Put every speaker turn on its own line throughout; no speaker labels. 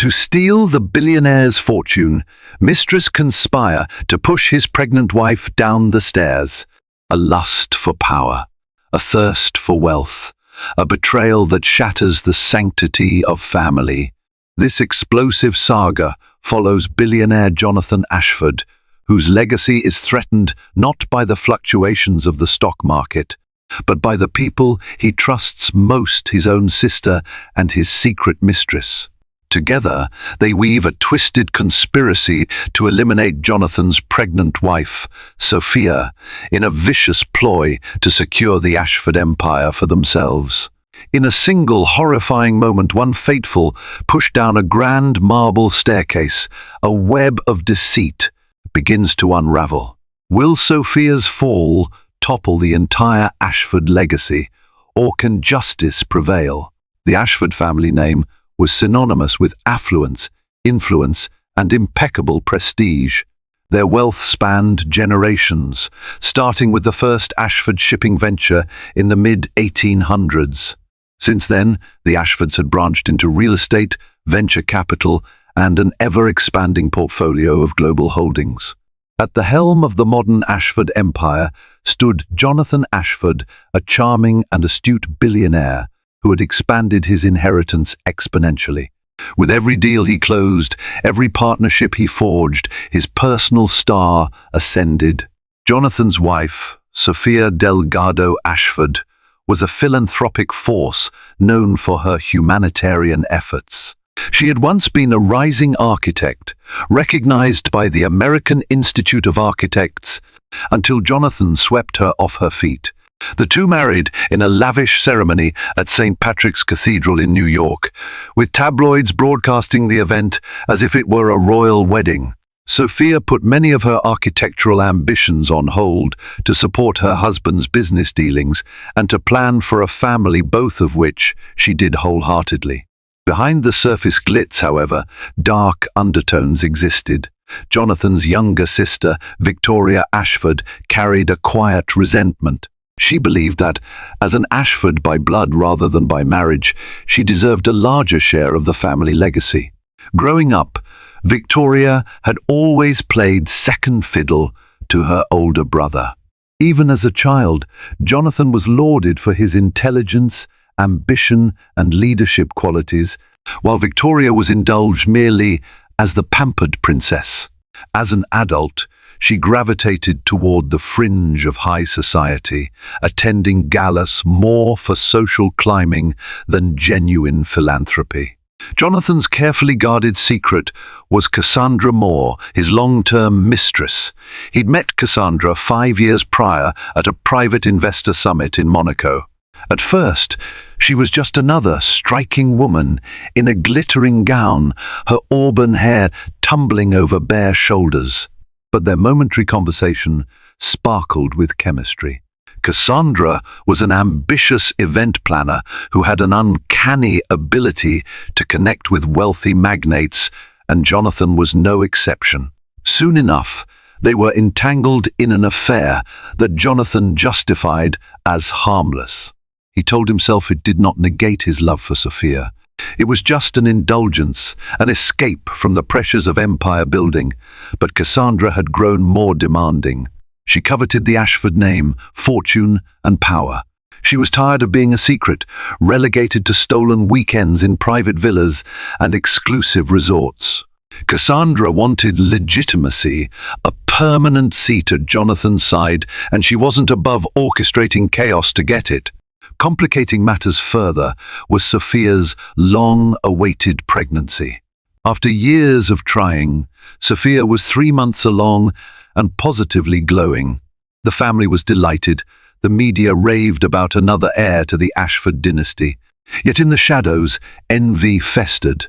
To steal the billionaire's fortune, Mistress conspire to push his pregnant wife down the stairs. A lust for power, a thirst for wealth, a betrayal that shatters the sanctity of family. This explosive saga follows billionaire Jonathan Ashford, whose legacy is threatened not by the fluctuations of the stock market, but by the people he trusts most, his own sister and his secret mistress. Together, they weave a twisted conspiracy to eliminate Jonathan's pregnant wife, Sophia, in a vicious ploy to secure the Ashford empire for themselves. In a single horrifying moment, one fateful, pushed down a grand marble staircase, a web of deceit begins to unravel. Will Sophia's fall topple the entire Ashford legacy, or can justice prevail? The Ashford family name was synonymous with affluence, influence, and impeccable prestige. Their wealth spanned generations, starting with the first Ashford shipping venture in the mid-1800s. Since then, the Ashfords had branched into real estate, venture capital, and an ever-expanding portfolio of global holdings. At the helm of the modern Ashford empire stood Jonathan Ashford, a charming and astute billionaire who had expanded his inheritance exponentially. With every deal he closed, every partnership he forged, his personal star ascended. Jonathan's wife, Sophia Delgado Ashford, was a philanthropic force known for her humanitarian efforts. She had once been a rising architect, recognized by the American Institute of Architects, until Jonathan swept her off her feet. The two married in a lavish ceremony at St. Patrick's Cathedral in New York, with tabloids broadcasting the event as if it were a royal wedding. Sophia put many of her architectural ambitions on hold to support her husband's business dealings and to plan for a family, both of which she did wholeheartedly. Behind the surface glitz, however, dark undertones existed. Jonathan's younger sister, Victoria Ashford, carried a quiet resentment. She believed that, as an Ashford by blood rather than by marriage, she deserved a larger share of the family legacy. Growing up, Victoria had always played second fiddle to her older brother. Even as a child, Jonathan was lauded for his intelligence, ambition, and leadership qualities, while Victoria was indulged merely as the pampered princess. As an adult, she gravitated toward the fringe of high society, attending galas more for social climbing than genuine philanthropy. Jonathan's carefully guarded secret was Cassandra Moore, his long-term mistress. He'd met Cassandra 5 years prior at a private investor summit in Monaco. At first, she was just another striking woman in a glittering gown, her auburn hair tumbling over bare shoulders. But their momentary conversation sparkled with chemistry. Cassandra was an ambitious event planner who had an uncanny ability to connect with wealthy magnates, and Jonathan was no exception. Soon enough, they were entangled in an affair that Jonathan justified as harmless. He told himself it did not negate his love for Sophia. It was just an indulgence, an escape from the pressures of empire building. But Cassandra had grown more demanding. She coveted the Ashford name, fortune, and power. She was tired of being a secret, relegated to stolen weekends in private villas and exclusive resorts. Cassandra wanted legitimacy, a permanent seat at Jonathan's side, and she wasn't above orchestrating chaos to get it. Complicating matters further was Sophia's long-awaited pregnancy. After years of trying, Sophia was 3 months along and positively glowing. The family was delighted. The media raved about another heir to the Ashford dynasty. Yet in the shadows, envy festered.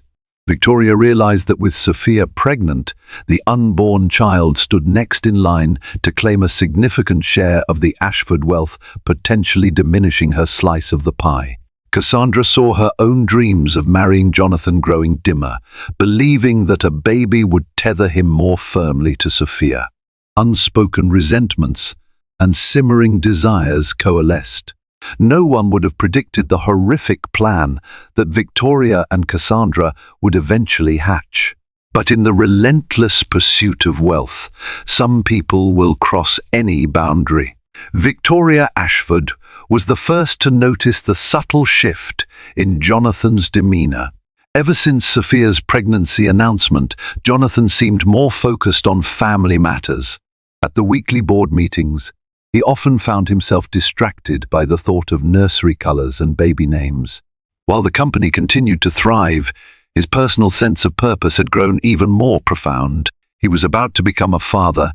Victoria realized that with Sophia pregnant, the unborn child stood next in line to claim a significant share of the Ashford wealth, potentially diminishing her slice of the pie. Cassandra saw her own dreams of marrying Jonathan growing dimmer, believing that a baby would tether him more firmly to Sophia. Unspoken resentments and simmering desires coalesced. No one would have predicted the horrific plan that Victoria and Cassandra would eventually hatch. But in the relentless pursuit of wealth, some people will cross any boundary. Victoria Ashford was the first to notice the subtle shift in Jonathan's demeanour. Ever since Sophia's pregnancy announcement, Jonathan seemed more focused on family matters. At the weekly board meetings, he often found himself distracted by the thought of nursery colours and baby names. While the company continued to thrive, his personal sense of purpose had grown even more profound. He was about to become a father,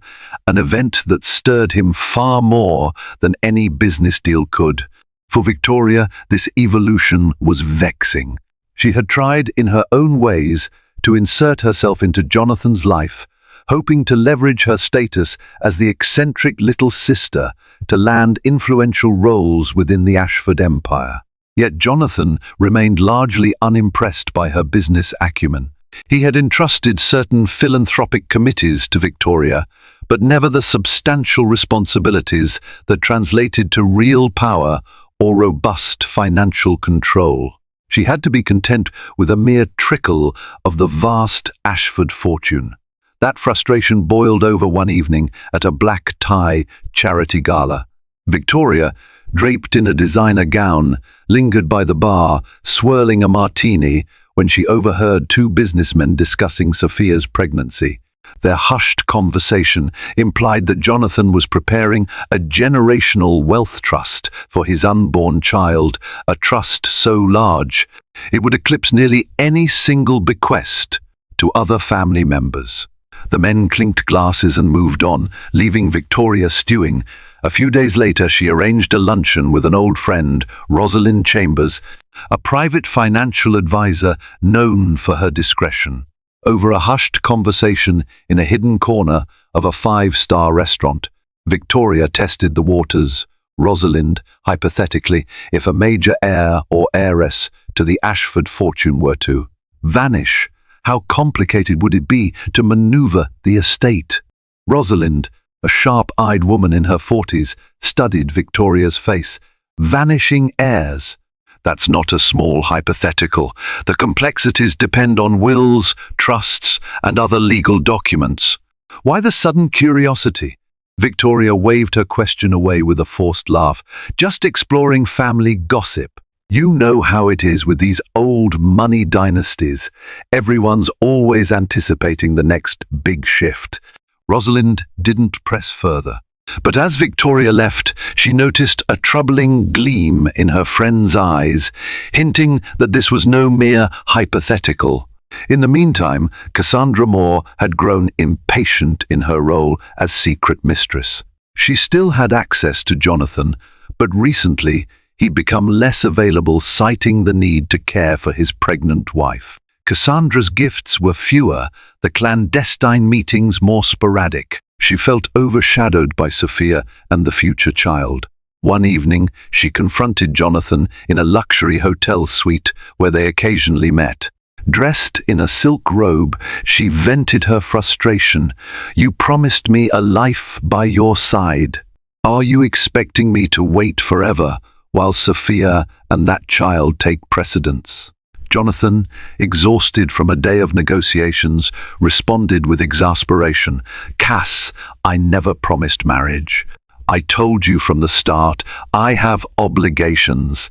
an event that stirred him far more than any business deal could. For Victoria, this evolution was vexing. She had tried in her own ways to insert herself into Jonathan's life, hoping to leverage her status as the eccentric little sister to land influential roles within the Ashford empire. Yet Jonathan remained largely unimpressed by her business acumen. He had entrusted certain philanthropic committees to Victoria, but never the substantial responsibilities that translated to real power or robust financial control. She had to be content with a mere trickle of the vast Ashford fortune. That frustration boiled over one evening at a black-tie charity gala. Victoria, draped in a designer gown, lingered by the bar, swirling a martini, when she overheard two businessmen discussing Sophia's pregnancy. Their hushed conversation implied that Jonathan was preparing a generational wealth trust for his unborn child, a trust so large it would eclipse nearly any single bequest to other family members. The men clinked glasses and moved on, leaving Victoria stewing. A few days later, she arranged a luncheon with an old friend, Rosalind Chambers, a private financial advisor known for her discretion. Over a hushed conversation in a hidden corner of a five-star restaurant, Victoria tested the waters. Rosalind, hypothetically, if a major heir or heiress to the Ashford fortune were to vanish, how complicated would it be to maneuver the estate? Rosalind, a sharp-eyed woman in her 40s, studied Victoria's face. Vanishing heirs. That's not a small hypothetical. The complexities depend on wills, trusts, and other legal documents. Why the sudden curiosity? Victoria waved her question away with a forced laugh. Just exploring family gossip. You know how it is with these old money dynasties. Everyone's always anticipating the next big shift. Rosalind didn't press further. But as Victoria left, she noticed a troubling gleam in her friend's eyes, hinting that this was no mere hypothetical. In the meantime, Cassandra Moore had grown impatient in her role as secret mistress. She still had access to Jonathan, but recently he'd become less available, citing the need to care for his pregnant wife. Cassandra's gifts were fewer, the clandestine meetings more sporadic. She felt overshadowed by Sophia and the future child. One evening, she confronted Jonathan in a luxury hotel suite where they occasionally met. Dressed in a silk robe, she vented her frustration. "You promised me a life by your side. Are you expecting me to wait forever while Sophia and that child take precedence?" Jonathan, exhausted from a day of negotiations, responded with exasperation. "Cass, I never promised marriage. I told you from the start, I have obligations.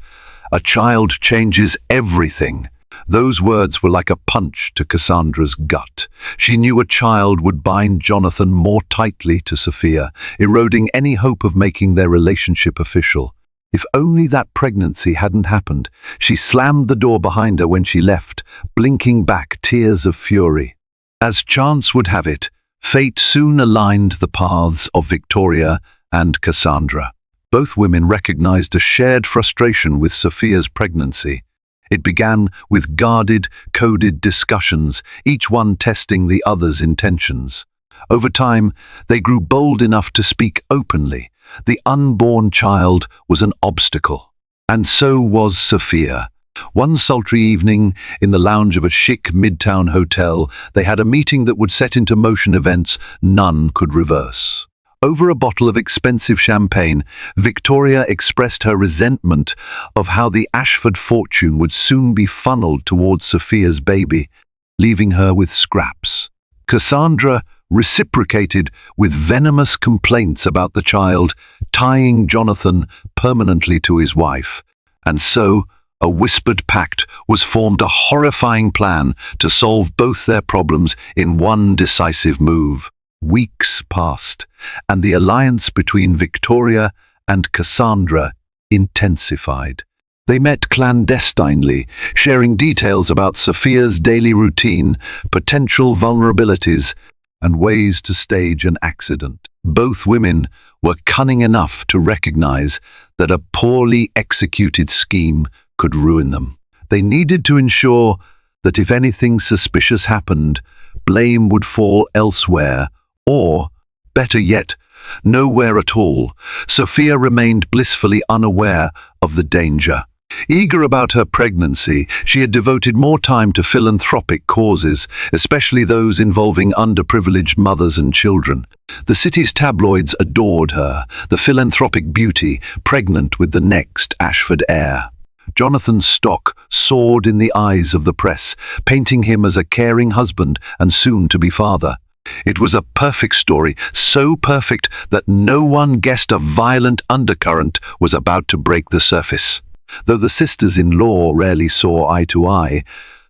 A child changes everything." Those words were like a punch to Cassandra's gut. She knew a child would bind Jonathan more tightly to Sophia, eroding any hope of making their relationship official. If only that pregnancy hadn't happened. She slammed the door behind her when she left, blinking back tears of fury. As chance would have it, fate soon aligned the paths of Victoria and Cassandra. Both women recognized a shared frustration with Sophia's pregnancy. It began with guarded, coded discussions, each one testing the other's intentions. Over time, they grew bold enough to speak openly. The unborn child was an obstacle, and so was Sophia. One sultry evening, in the lounge of a chic midtown hotel, they had a meeting that would set into motion events none could reverse. Over a bottle of expensive champagne, Victoria expressed her resentment of how the Ashford fortune would soon be funneled towards Sophia's baby, leaving her with scraps. Cassandra reciprocated with venomous complaints about the child, tying Jonathan permanently to his wife. And so, a whispered pact was formed, a horrifying plan to solve both their problems in one decisive move. Weeks passed, and the alliance between Victoria and Cassandra intensified. They met clandestinely, sharing details about Sophia's daily routine, potential vulnerabilities, and ways to stage an accident. Both women were cunning enough to recognize that a poorly executed scheme could ruin them. They needed to ensure that if anything suspicious happened, blame would fall elsewhere, or, better yet, nowhere at all. Sophia remained blissfully unaware of the danger. Eager about her pregnancy, she had devoted more time to philanthropic causes, especially those involving underprivileged mothers and children. The city's tabloids adored her, the philanthropic beauty, pregnant with the next Ashford heir. Jonathan's stock soared in the eyes of the press, painting him as a caring husband and soon-to-be father. It was a perfect story, so perfect that no one guessed a violent undercurrent was about to break the surface. Though the sisters-in-law rarely saw eye to eye,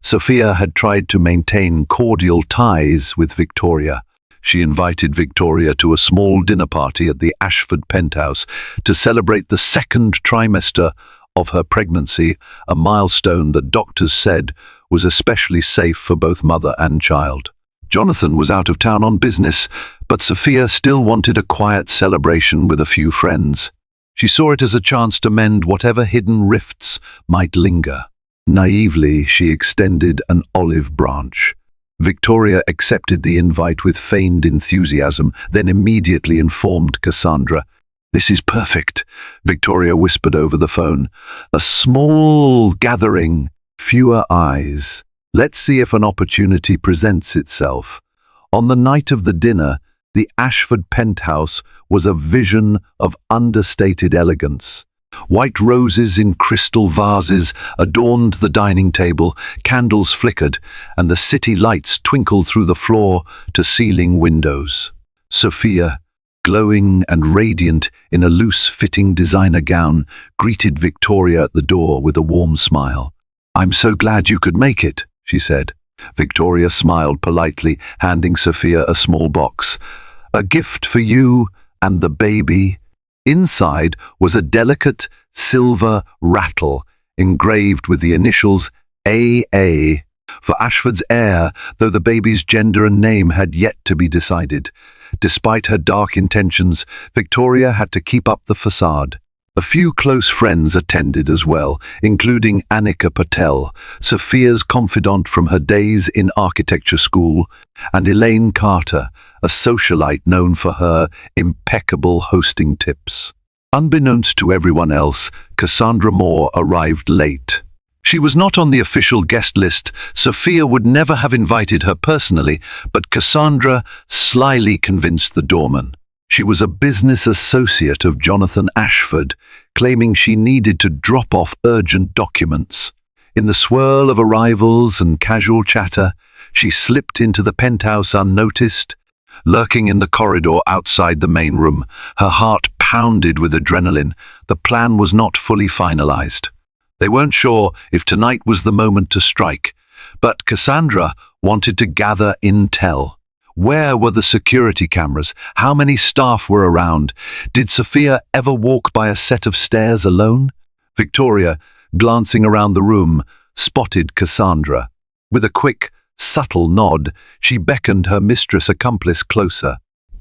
Sophia had tried to maintain cordial ties with Victoria. She invited Victoria to a small dinner party at the Ashford penthouse to celebrate the second trimester of her pregnancy, a milestone that doctors said was especially safe for both mother and child. Jonathan was out of town on business, but Sophia still wanted a quiet celebration with a few friends. She saw it as a chance to mend whatever hidden rifts might linger. Naively, she extended an olive branch. Victoria accepted the invite with feigned enthusiasm, then immediately informed Cassandra. "This is perfect," Victoria whispered over the phone. "A small gathering, fewer eyes. Let's see if an opportunity presents itself." On the night of the dinner, the Ashford penthouse was a vision of understated elegance. White roses in crystal vases adorned the dining table, candles flickered, and the city lights twinkled through the floor-to-ceiling windows. Sophia, glowing and radiant in a loose-fitting designer gown, greeted Victoria at the door with a warm smile. "I'm so glad you could make it," she said. Victoria smiled politely, handing Sophia a small box. "A gift for you and the baby." Inside was a delicate silver rattle engraved with the initials AA for Ashford's heir, though the baby's gender and name had yet to be decided. Despite her dark intentions, Victoria had to keep up the facade. A few close friends attended as well, including Annika Patel, Sophia's confidant from her days in architecture school, and Elaine Carter, a socialite known for her impeccable hosting tips. Unbeknownst to everyone else, Cassandra Moore arrived late. She was not on the official guest list. Sophia would never have invited her personally, but Cassandra slyly convinced the doorman. She was a business associate of Jonathan Ashford, claiming she needed to drop off urgent documents. In the swirl of arrivals and casual chatter, she slipped into the penthouse unnoticed. Lurking in the corridor outside the main room, her heart pounded with adrenaline. The plan was not fully finalized. They weren't sure if tonight was the moment to strike, but Cassandra wanted to gather intel. Where were the security cameras? How many staff were around? Did Sophia ever walk by a set of stairs alone? Victoria, glancing around the room, spotted Cassandra. With a quick, subtle nod, she beckoned her mistress accomplice closer.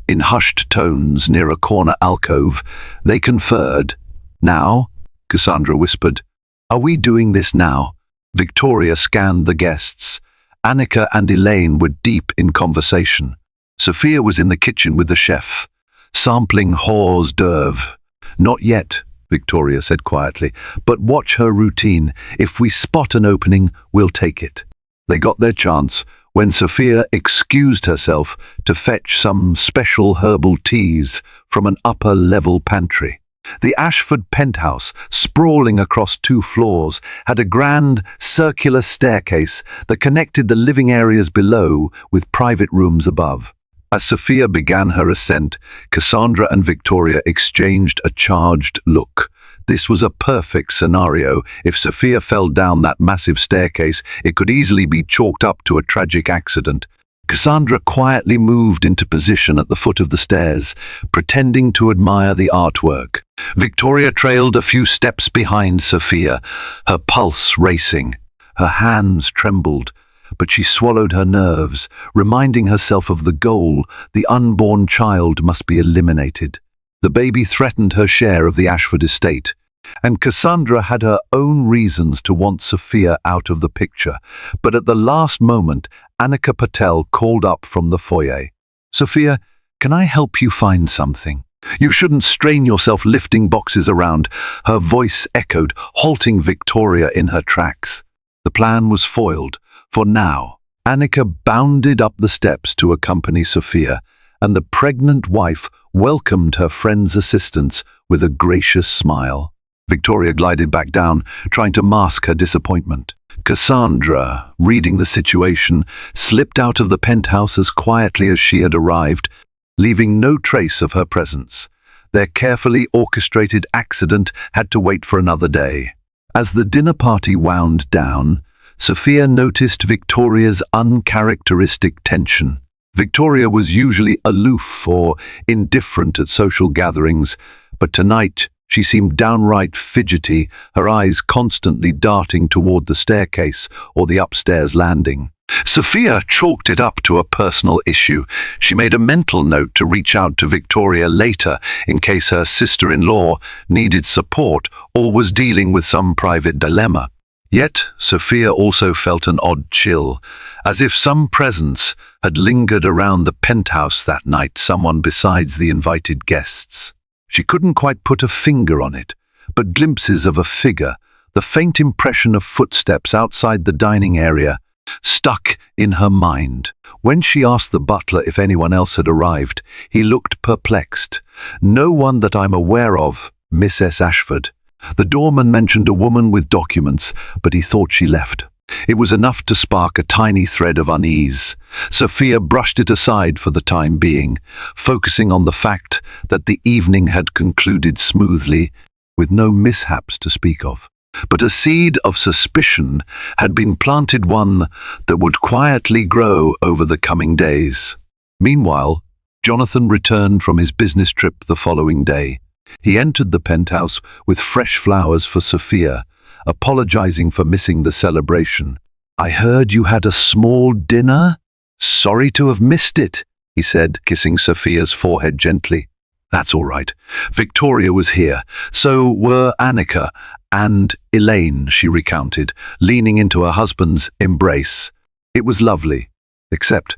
In hushed tones near a corner alcove, they conferred. "Now?" Cassandra whispered. "Are we doing this now?" Victoria scanned the guests. Annika and Elaine were deep in conversation. Sophia was in the kitchen with the chef, sampling hors d'oeuvre. "Not yet," Victoria said quietly, "but watch her routine. If we spot an opening, we'll take it." They got their chance when Sophia excused herself to fetch some special herbal teas from an upper-level pantry. The Ashford penthouse, sprawling across 2 floors, had a grand circular staircase that connected the living areas below with private rooms above. As Sophia began her ascent, Cassandra and Victoria exchanged a charged look. This was a perfect scenario. If Sophia fell down that massive staircase, it could easily be chalked up to a tragic accident. Cassandra quietly moved into position at the foot of the stairs, pretending to admire the artwork. Victoria trailed a few steps behind Sophia, her pulse racing. Her hands trembled, but she swallowed her nerves, reminding herself of the goal: the unborn child must be eliminated. The baby threatened her share of the Ashford estate, and Cassandra had her own reasons to want Sophia out of the picture. But at the last moment, Annika Patel called up from the foyer. "Sophia, can I help you find something? You shouldn't strain yourself lifting boxes around." Her voice echoed, halting Victoria in her tracks. The plan was foiled, for now Annika bounded up the steps to accompany Sophia, and the pregnant wife welcomed her friend's assistance with a gracious smile. Victoria glided back down, trying to mask her disappointment. Cassandra, reading the situation, slipped out of the penthouse as quietly as she had arrived, leaving no trace of her presence. Their carefully orchestrated accident had to wait for another day. As the dinner party wound down, Sophia noticed Victoria's uncharacteristic tension. Victoria was usually aloof or indifferent at social gatherings, but tonight she seemed downright fidgety, her eyes constantly darting toward the staircase or the upstairs landing. Sophia chalked it up to a personal issue. She made a mental note to reach out to Victoria later in case her sister-in-law needed support or was dealing with some private dilemma. Yet Sophia also felt an odd chill, as if some presence had lingered around the penthouse that night, someone besides the invited guests. She couldn't quite put a finger on it, but glimpses of a figure, the faint impression of footsteps outside the dining area, stuck in her mind. When she asked the butler if anyone else had arrived, he looked perplexed. "No one that I'm aware of, Miss S. Ashford." The doorman mentioned a woman with documents, but he thought she left. It was enough to spark a tiny thread of unease. Sophia brushed it aside for the time being, focusing on the fact that the evening had concluded smoothly, with no mishaps to speak of. But a seed of suspicion had been planted, one that would quietly grow over the coming days. Meanwhile, Jonathan returned from his business trip the following day. He entered the penthouse with fresh flowers for Sophia, apologizing for missing the celebration. "I heard you had a small dinner? Sorry to have missed it," he said, kissing Sophia's forehead gently. "That's all right. Victoria was here. So were Annika and Elaine," she recounted, leaning into her husband's embrace. "It was lovely. Except,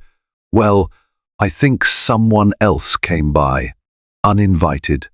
well, I think someone else came by. Uninvited.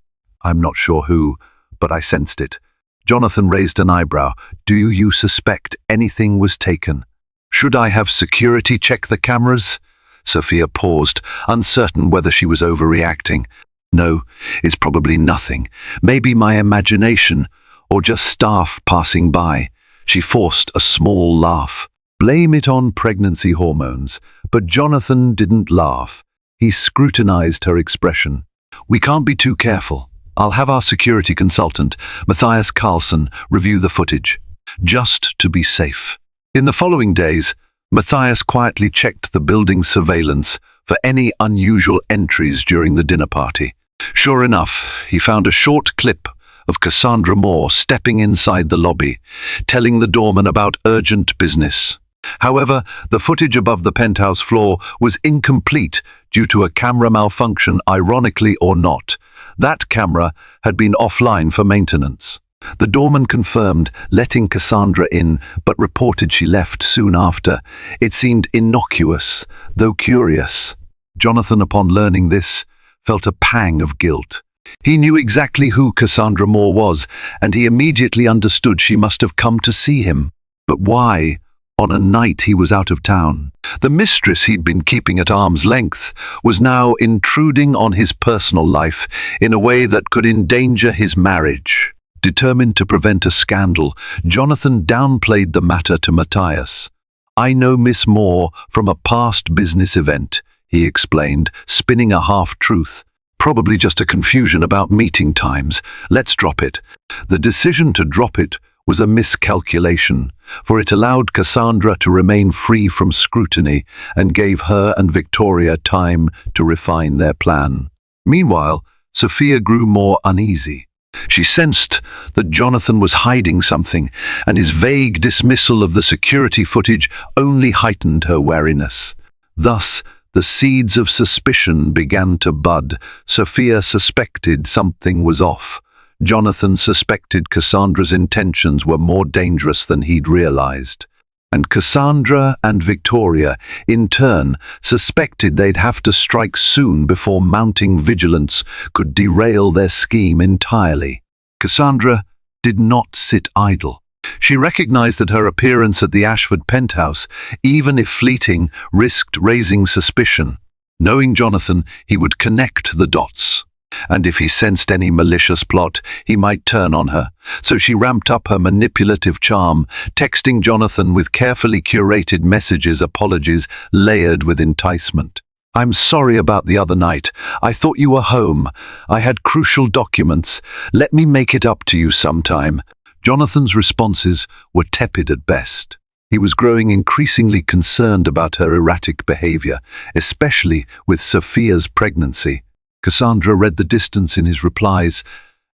I'm not sure who, but I sensed it." Jonathan raised an eyebrow. "Do you suspect anything was taken? Should I have security check the cameras?" Sophia paused, uncertain whether she was overreacting. "No, it's probably nothing. Maybe my imagination, or just staff passing by." She forced a small laugh. Blame it on pregnancy hormones. But Jonathan didn't laugh. He scrutinized her expression. "We can't be too careful. I'll have our security consultant, Matthias Carlson, review the footage, just to be safe." In the following days, Matthias quietly checked the building's surveillance for any unusual entries during the dinner party. Sure enough, he found a short clip of Cassandra Moore stepping inside the lobby, telling the doorman about urgent business. However, the footage above the penthouse floor was incomplete due to a camera malfunction, ironically or not. That camera had been offline for maintenance. The doorman confirmed letting Cassandra in, but reported she left soon after. It seemed innocuous, though curious. Jonathan, upon learning this, felt a pang of guilt. He knew exactly who Cassandra Moore was, and he immediately understood she must have come to see him. But why? On a night he was out of town, the mistress he'd been keeping at arm's length was now intruding on his personal life in a way that could endanger his marriage. Determined to prevent a scandal, Jonathan downplayed the matter to Matthias. "I know Miss Moore from a past business event," he explained, spinning a half-truth. "Probably just a confusion about meeting times. Let's drop it." The decision to drop it was a miscalculation, for it allowed Cassandra to remain free from scrutiny and gave her and Victoria time to refine their plan. Meanwhile, Sophia grew more uneasy. She sensed that Jonathan was hiding something, and his vague dismissal of the security footage only heightened her wariness. Thus, the seeds of suspicion began to bud. Sophia suspected something was off. Jonathan suspected Cassandra's intentions were more dangerous than he'd realized. And Cassandra and Victoria, in turn, suspected they'd have to strike soon before mounting vigilance could derail their scheme entirely. Cassandra did not sit idle. She recognized that her appearance at the Ashford penthouse, even if fleeting, risked raising suspicion. Knowing Jonathan, he would connect the dots. And if he sensed any malicious plot, he might turn on her. So she ramped up her manipulative charm, texting Jonathan with carefully curated messages, apologies layered with enticement. "I'm sorry about the other night. I thought you were home. I had crucial documents. Let me make it up to you sometime." Jonathan's responses were tepid at best. He was growing increasingly concerned about her erratic behavior, especially with Sophia's pregnancy. Cassandra read the distance in his replies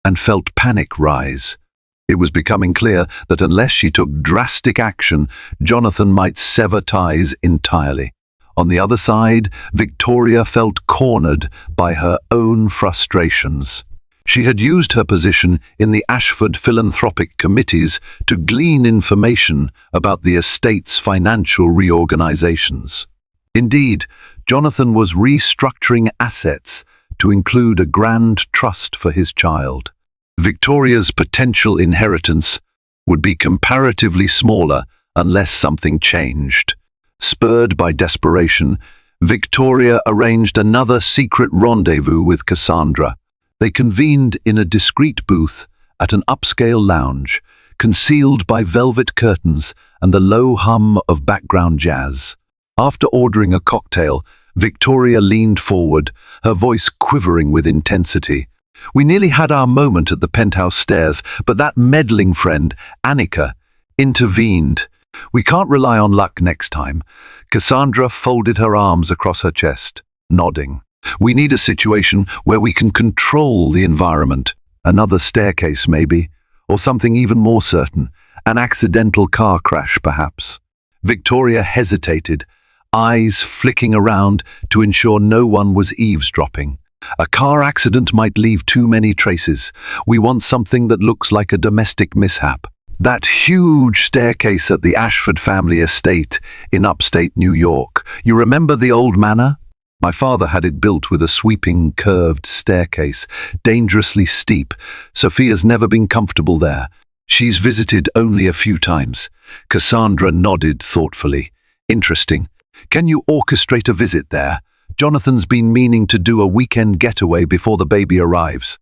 and felt panic rise. It was becoming clear that unless she took drastic action, Jonathan might sever ties entirely. On the other side, Victoria felt cornered by her own frustrations. She had used her position in the Ashford philanthropic committees to glean information about the estate's financial reorganizations. Indeed, Jonathan was restructuring assets to include a grand trust for his child. Victoria's potential inheritance would be comparatively smaller unless something changed. Spurred by desperation, Victoria arranged another secret rendezvous with Cassandra. They convened in a discreet booth at an upscale lounge, concealed by velvet curtains and the low hum of background jazz. After ordering a cocktail, Victoria leaned forward, her voice quivering with intensity. "We nearly had our moment at the penthouse stairs, but that meddling friend, Annika, intervened. We can't rely on luck next time." Cassandra folded her arms across her chest, nodding. "We need a situation where we can control the environment. Another staircase, maybe, or something even more certain, an accidental car crash, perhaps." Victoria hesitated, eyes flicking around to ensure no one was eavesdropping. "A car accident might leave too many traces. We want something that looks like a domestic mishap." That huge staircase at the Ashford family estate in upstate New York. You remember the old manor? My father had it built with a sweeping, curved staircase, dangerously steep. Sophia's never been comfortable there. She's visited only a few times. Cassandra nodded thoughtfully. "Interesting. Can you orchestrate a visit there? Jonathan's been meaning to do a weekend getaway before the baby arrives.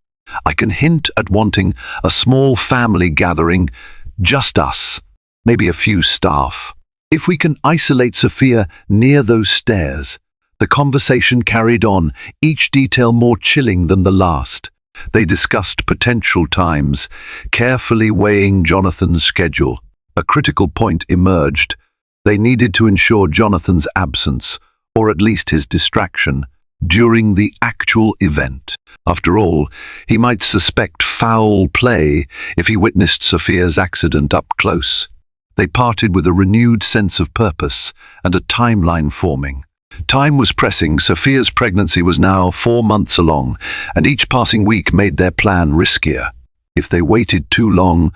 I can hint at wanting a small family gathering, just us, maybe a few staff. If we can isolate Sophia near those stairs." The conversation carried on, each detail more chilling than the last. They discussed potential times, carefully weighing Jonathan's schedule. A critical point emerged. They needed to ensure Jonathan's absence, or at least his distraction, during the actual event. After all, he might suspect foul play if he witnessed Sophia's accident up close. They parted with a renewed sense of purpose and a timeline forming. Time was pressing. Sophia's pregnancy was now 4 months along, and each passing week made their plan riskier. If they waited too long,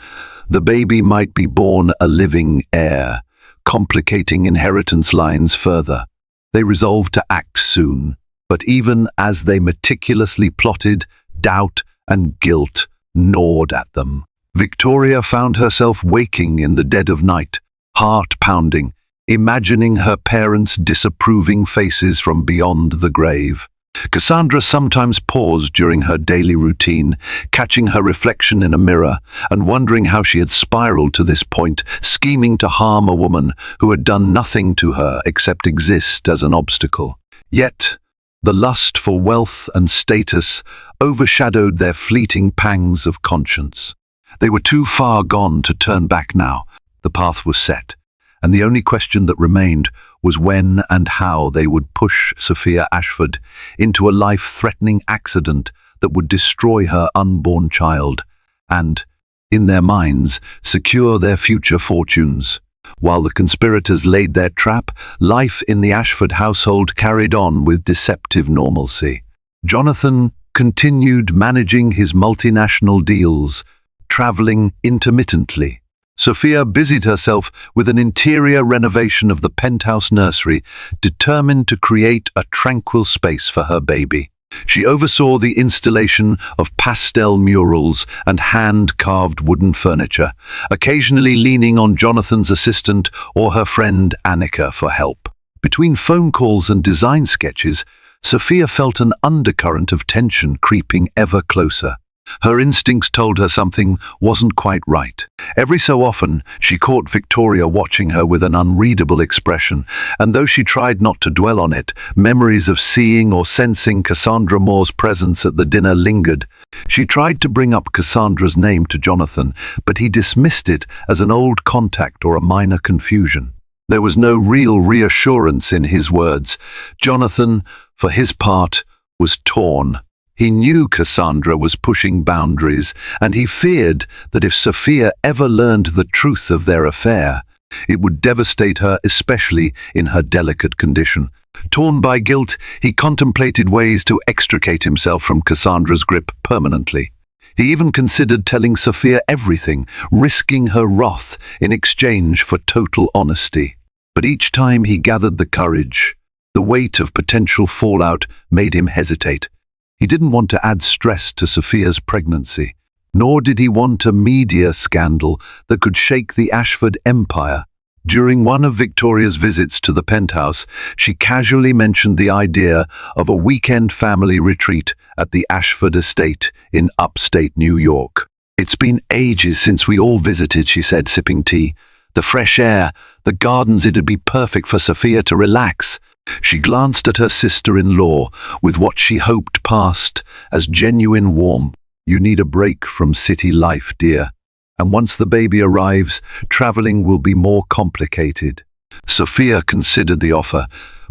the baby might be born a living heir, complicating inheritance lines further. They resolved to act soon, but even as they meticulously plotted, doubt and guilt gnawed at them. Victoria found herself waking in the dead of night, heart pounding, imagining her parents' disapproving faces from beyond the grave. Cassandra sometimes paused during her daily routine, catching her reflection in a mirror and wondering how she had spiraled to this point, scheming to harm a woman who had done nothing to her except exist as an obstacle. Yet, the lust for wealth and status overshadowed their fleeting pangs of conscience. They were too far gone to turn back now. The path was set, and the only question that remained was when and how they would push Sophia Ashford into a life-threatening accident that would destroy her unborn child and, in their minds, secure their future fortunes. While the conspirators laid their trap, life in the Ashford household carried on with deceptive normalcy. Jonathan continued managing his multinational deals, traveling intermittently. Sophia busied herself with an interior renovation of the penthouse nursery, determined to create a tranquil space for her baby. She oversaw the installation of pastel murals and hand-carved wooden furniture, occasionally leaning on Jonathan's assistant or her friend Annika for help. Between phone calls and design sketches, Sophia felt an undercurrent of tension creeping ever closer. Her instincts told her something wasn't quite right. Every so often, she caught Victoria watching her with an unreadable expression, and though she tried not to dwell on it, memories of seeing or sensing Cassandra Moore's presence at the dinner lingered. She tried to bring up Cassandra's name to Jonathan, but he dismissed it as an old contact or a minor confusion. There was no real reassurance in his words. Jonathan, for his part, was torn. He knew Cassandra was pushing boundaries, and he feared that if Sophia ever learned the truth of their affair, it would devastate her, especially in her delicate condition. Torn by guilt, he contemplated ways to extricate himself from Cassandra's grip permanently. He even considered telling Sophia everything, risking her wrath in exchange for total honesty. But each time he gathered the courage, the weight of potential fallout made him hesitate. He didn't want to add stress to Sophia's pregnancy, nor did he want a media scandal that could shake the Ashford empire. During one of Victoria's visits to the penthouse, she casually mentioned the idea of a weekend family retreat at the Ashford estate in upstate New York. "It's been ages since we all visited," she said, sipping tea. "The fresh air, the gardens, it'd be perfect for Sophia to relax." She glanced at her sister-in-law with what she hoped passed as genuine warmth. "You need a break from city life, dear. And once the baby arrives, traveling will be more complicated." Sophia considered the offer.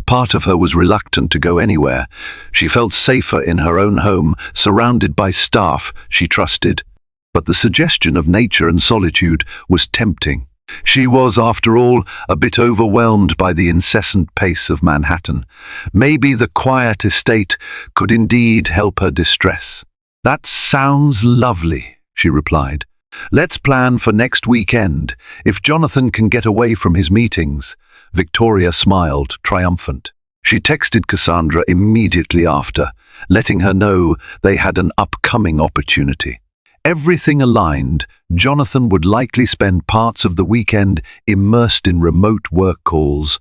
Part of her was reluctant to go anywhere. She felt safer in her own home, surrounded by staff she trusted. But the suggestion of nature and solitude was tempting. She was, after all, a bit overwhelmed by the incessant pace of Manhattan. Maybe the quiet estate could indeed help her distress. "That sounds lovely," she replied. "Let's plan for next weekend, if Jonathan can get away from his meetings." Victoria smiled, triumphant. She texted Cassandra immediately after, letting her know they had an upcoming opportunity. Everything aligned. Jonathan would likely spend parts of the weekend immersed in remote work calls,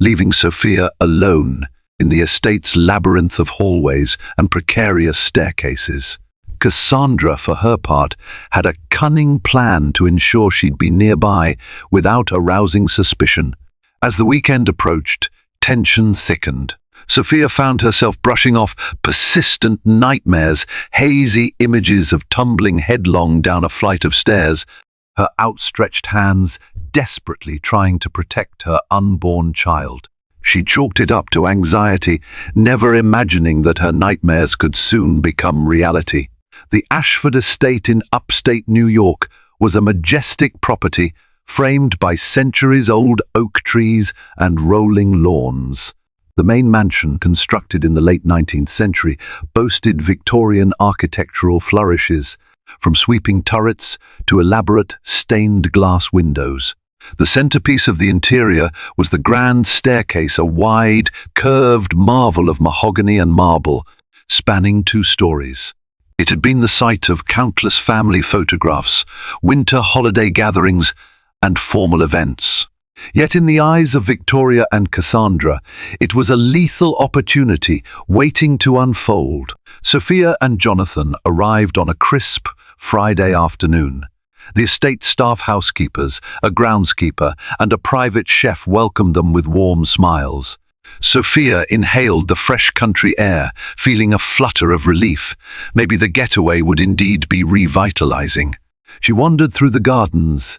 leaving Sophia alone in the estate's labyrinth of hallways and precarious staircases. Cassandra, for her part, had a cunning plan to ensure she'd be nearby without arousing suspicion. As the weekend approached, tension thickened. Sophia found herself brushing off persistent nightmares, hazy images of tumbling headlong down a flight of stairs, her outstretched hands desperately trying to protect her unborn child. She chalked it up to anxiety, never imagining that her nightmares could soon become reality. The Ashford estate in upstate New York was a majestic property framed by centuries-old oak trees and rolling lawns. The main mansion, constructed in the late 19th century, boasted Victorian architectural flourishes, from sweeping turrets to elaborate stained glass windows. The centerpiece of the interior was the grand staircase, a wide, curved marvel of mahogany and marble, spanning 2 stories. It had been the site of countless family photographs, winter holiday gatherings, and formal events. Yet in the eyes of Victoria and Cassandra, it was a lethal opportunity waiting to unfold. Sophia and Jonathan arrived on a crisp Friday afternoon. The estate staff housekeepers, a groundskeeper, and a private chef welcomed them with warm smiles. Sophia inhaled the fresh country air, feeling a flutter of relief. Maybe the getaway would indeed be revitalizing. She wandered through the gardens,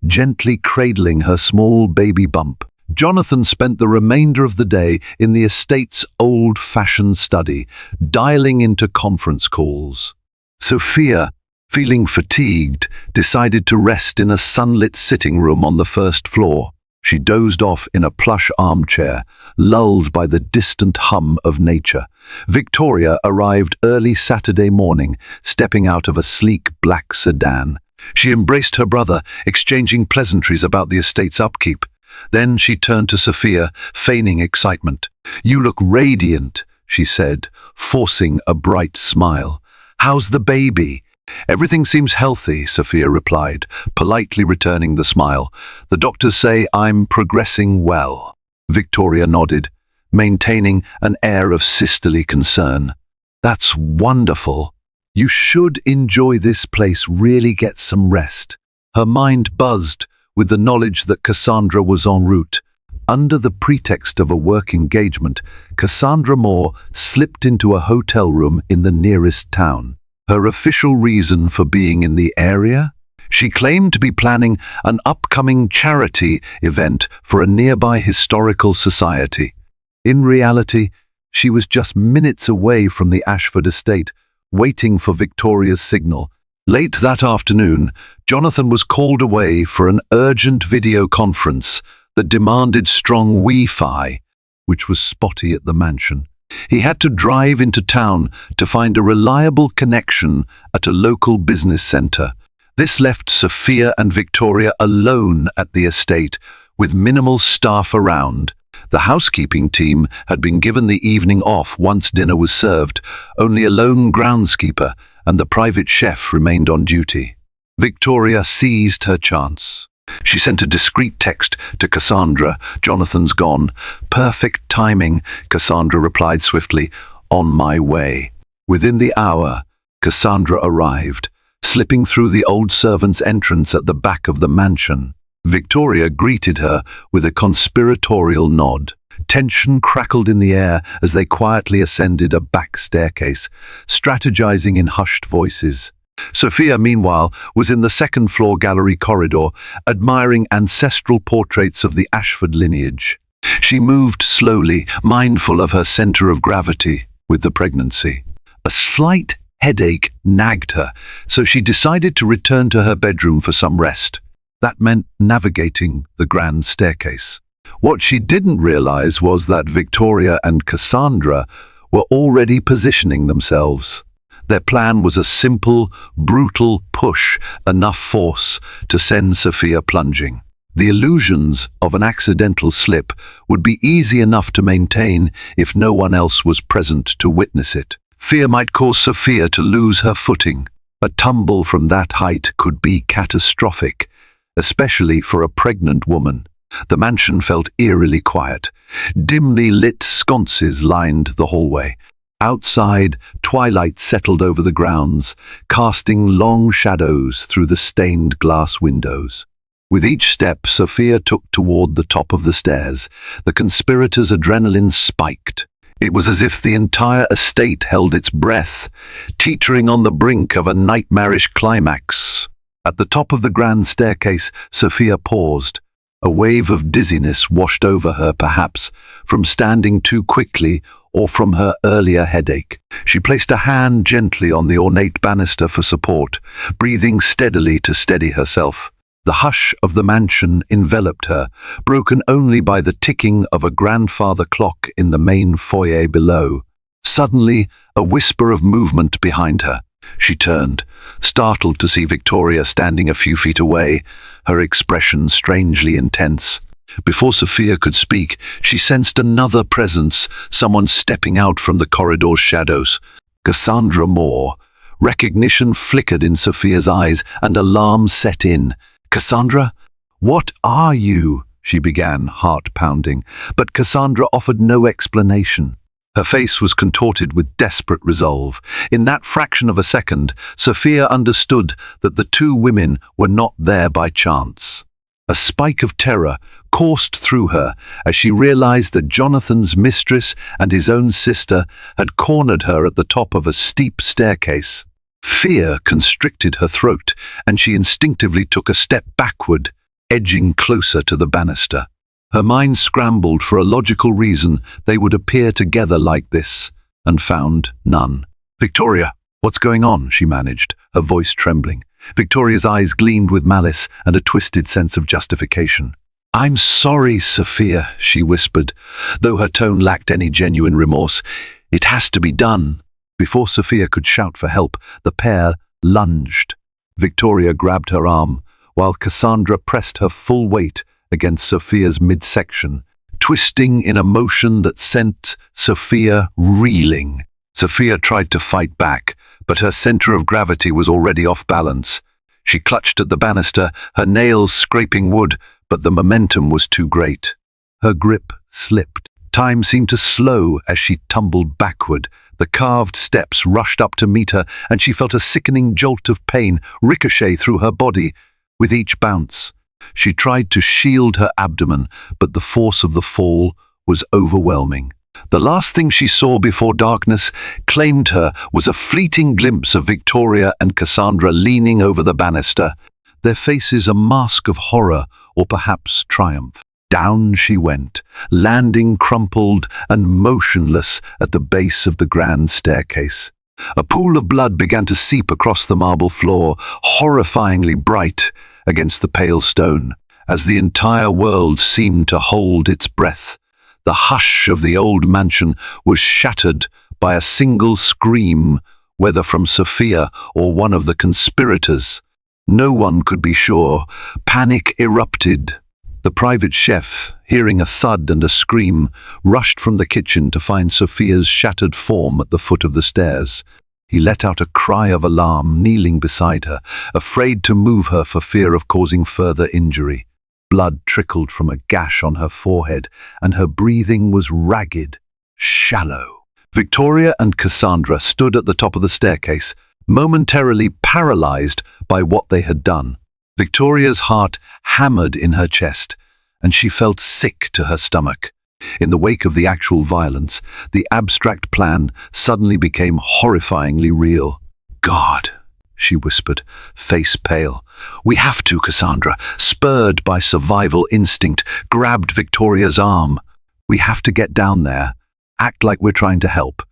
gently cradling her small baby bump. Jonathan spent the remainder of the day in the estate's old-fashioned study, dialing into conference calls. Sophia, feeling fatigued, decided to rest in a sunlit sitting room on the first floor. She dozed off in a plush armchair, lulled by the distant hum of nature. Victoria arrived early Saturday morning, stepping out of a sleek black sedan. She embraced her brother, exchanging pleasantries about the estate's upkeep. Then she turned to Sophia, feigning excitement. "You look radiant," she said, forcing a bright smile. "How's the baby?" "Everything seems healthy," Sophia replied, politely returning the smile. "The doctors say I'm progressing well." Victoria nodded, maintaining an air of sisterly concern. "That's wonderful. You should enjoy this place, really get some rest." Her mind buzzed with the knowledge that Cassandra was en route. Under the pretext of a work engagement, Cassandra Moore slipped into a hotel room in the nearest town. Her official reason for being in the area? She claimed to be planning an upcoming charity event for a nearby historical society. In reality, she was just minutes away from the Ashford estate, waiting for Victoria's signal. Late that afternoon, Jonathan was called away for an urgent video conference that demanded strong Wi-Fi, which was spotty at the mansion. He had to drive into town to find a reliable connection at a local business centre. This left Sophia and Victoria alone at the estate, with minimal staff around. The housekeeping team had been given the evening off once dinner was served. Only a lone groundskeeper and the private chef remained on duty. Victoria seized her chance. She sent a discreet text to Cassandra. "Jonathan's gone." "Perfect timing," Cassandra replied swiftly. "On my way." Within the hour, Cassandra arrived, slipping through the old servant's entrance at the back of the mansion. Victoria greeted her with a conspiratorial nod. Tension crackled in the air as they quietly ascended a back staircase, strategizing in hushed voices. Sophia, meanwhile, was in the second-floor gallery corridor, admiring ancestral portraits of the Ashford lineage. She moved slowly, mindful of her center of gravity with the pregnancy. A slight headache nagged her, so she decided to return to her bedroom for some rest. That meant navigating the grand staircase. What she didn't realize was that Victoria and Cassandra were already positioning themselves. Their plan was a simple, brutal push, enough force to send Sophia plunging. The illusions of an accidental slip would be easy enough to maintain if no one else was present to witness it. Fear might cause Sophia to lose her footing. A tumble from that height could be catastrophic, especially for a pregnant woman. The mansion felt eerily quiet. Dimly lit sconces lined the hallway. Outside, twilight settled over the grounds, casting long shadows through the stained glass windows. With each step Sophia took toward the top of the stairs, the conspirators' adrenaline spiked. It was as if the entire estate held its breath, teetering on the brink of a nightmarish climax. At the top of the grand staircase, Sophia paused. A wave of dizziness washed over her, perhaps from standing too quickly or from her earlier headache. She placed a hand gently on the ornate banister for support, breathing steadily to steady herself. The hush of the mansion enveloped her, broken only by the ticking of a grandfather clock in the main foyer below. Suddenly, a whisper of movement behind her. She turned, startled to see Victoria standing a few feet away, her expression strangely intense. Before Sophia could speak, she sensed another presence, someone stepping out from the corridor's shadows. Cassandra Moore. Recognition flickered in Sophia's eyes, and alarm set in. "Cassandra? What are you?" she began, heart pounding, but Cassandra offered no explanation. Her face was contorted with desperate resolve. In that fraction of a second, Sophia understood that the two women were not there by chance. A spike of terror coursed through her as she realized that Jonathan's mistress and his own sister had cornered her at the top of a steep staircase. Fear constricted her throat, and she instinctively took a step backward, edging closer to the banister. Her mind scrambled for a logical reason they would appear together like this, and found none. "Victoria, what's going on?" she managed, her voice trembling. Victoria's eyes gleamed with malice and a twisted sense of justification. "I'm sorry, Sophia," she whispered, though her tone lacked any genuine remorse. "It has to be done." Before Sophia could shout for help, the pair lunged. Victoria grabbed her arm, while Cassandra pressed her full weight against Sophia's midsection, twisting in a motion that sent Sophia reeling. Sophia tried to fight back, but her center of gravity was already off balance. She clutched at the banister, her nails scraping wood, but the momentum was too great. Her grip slipped. Time seemed to slow as she tumbled backward. The carved steps rushed up to meet her, and she felt a sickening jolt of pain ricochet through her body. With each bounce, she tried to shield her abdomen, but the force of the fall was overwhelming. The last thing she saw before darkness claimed her was a fleeting glimpse of Victoria and Cassandra leaning over the banister, their faces a mask of horror or perhaps triumph. Down she went, landing crumpled and motionless at the base of the grand staircase. A pool of blood began to seep across the marble floor, horrifyingly bright against the pale stone, as the entire world seemed to hold its breath. The hush of the old mansion was shattered by a single scream, whether from Sophia or one of the conspirators. No one could be sure. Panic erupted. The private chef, hearing a thud and a scream, rushed from the kitchen to find Sophia's shattered form at the foot of the stairs. He let out a cry of alarm, kneeling beside her, afraid to move her for fear of causing further injury. Blood trickled from a gash on her forehead, and her breathing was ragged, shallow. Victoria and Cassandra stood at the top of the staircase, momentarily paralyzed by what they had done. Victoria's heart hammered in her chest, and she felt sick to her stomach. In the wake of the actual violence, the abstract plan suddenly became horrifyingly real. "God," she whispered, face pale. "We have to," Cassandra, spurred by survival instinct, grabbed Victoria's arm. "We have to get down there. Act like we're trying to help.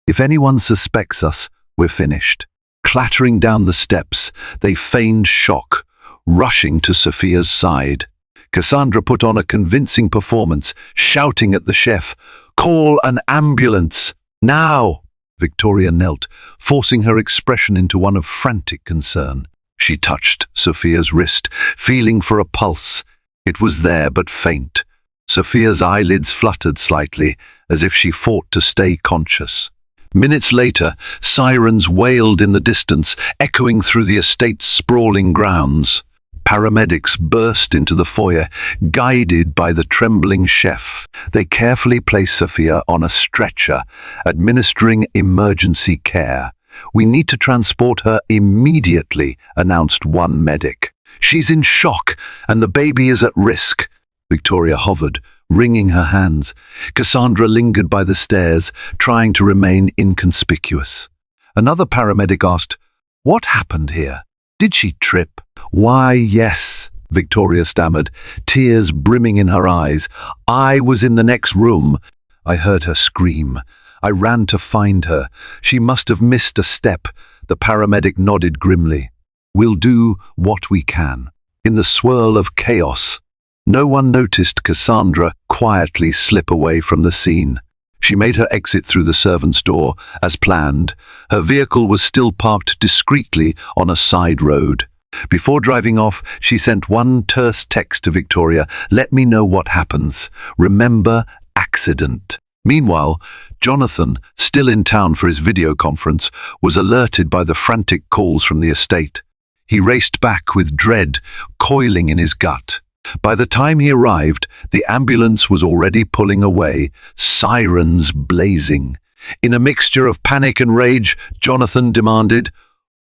If anyone suspects us, we're finished." Clattering down the steps, they feigned shock, rushing to Sophia's side. Cassandra put on a convincing performance, shouting at the chef, "Call an ambulance! Now!" Victoria knelt, forcing her expression into one of frantic concern. She touched Sophia's wrist, feeling for a pulse. It was there, but faint. Sophia's eyelids fluttered slightly, as if she fought to stay conscious. Minutes later, sirens wailed in the distance, echoing through the estate's sprawling grounds. Paramedics burst into the foyer, guided by the trembling chef. They carefully placed Sophia on a stretcher, administering emergency care. "We need to transport her immediately," announced one medic. "She's in shock, and the baby is at risk." Victoria hovered, wringing her hands. Cassandra lingered by the stairs, trying to remain inconspicuous. Another paramedic asked, "What happened here? Did she trip?" "Why, yes," Victoria stammered, tears brimming in her eyes. "I was in the next room. I heard her scream. I ran to find her. She must have missed a step." The paramedic nodded grimly. "We'll do what we can." In the swirl of chaos, no one noticed Cassandra quietly slip away from the scene. She made her exit through the servants' door, as planned. Her vehicle was still parked discreetly on a side road. Before driving off, she sent one terse text to Victoria, "Let me know what happens. Remember, accident." Meanwhile, Jonathan, still in town for his video conference, was alerted by the frantic calls from the estate. He raced back with dread coiling in his gut. By the time he arrived, the ambulance was already pulling away, sirens blazing. In a mixture of panic and rage, Jonathan demanded,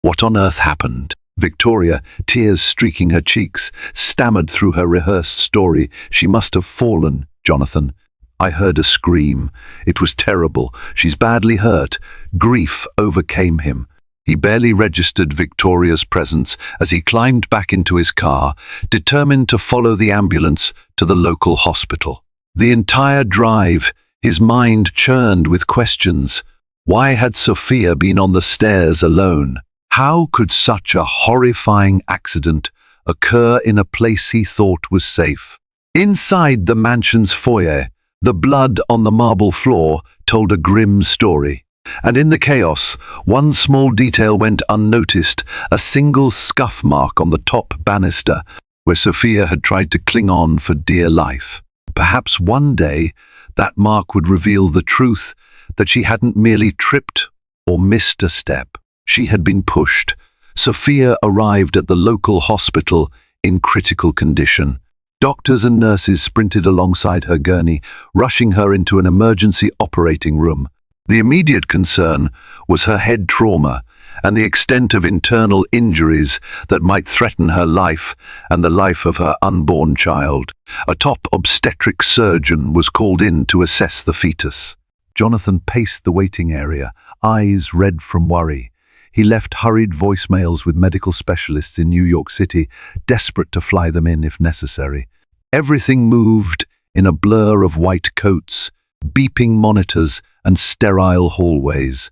"What on earth happened?" Victoria, tears streaking her cheeks, stammered through her rehearsed story. "She must have fallen, Jonathan. I heard a scream. It was terrible. She's badly hurt." Grief overcame him. He barely registered Victoria's presence as he climbed back into his car, determined to follow the ambulance to the local hospital. The entire drive, his mind churned with questions. Why had Sophia been on the stairs alone? How could such a horrifying accident occur in a place he thought was safe? Inside the mansion's foyer, the blood on the marble floor told a grim story. And in the chaos, one small detail went unnoticed, a single scuff mark on the top banister, where Sophia had tried to cling on for dear life. Perhaps one day, that mark would reveal the truth, that she hadn't merely tripped or missed a step. She had been pushed. Sophia arrived at the local hospital in critical condition. Doctors and nurses sprinted alongside her gurney, rushing her into an emergency operating room. The immediate concern was her head trauma and the extent of internal injuries that might threaten her life and the life of her unborn child. A top obstetric surgeon was called in to assess the fetus. Jonathan paced the waiting area, eyes red from worry. He left hurried voicemails with medical specialists in New York City, desperate to fly them in if necessary. Everything moved in a blur of white coats, beeping monitors, and sterile hallways.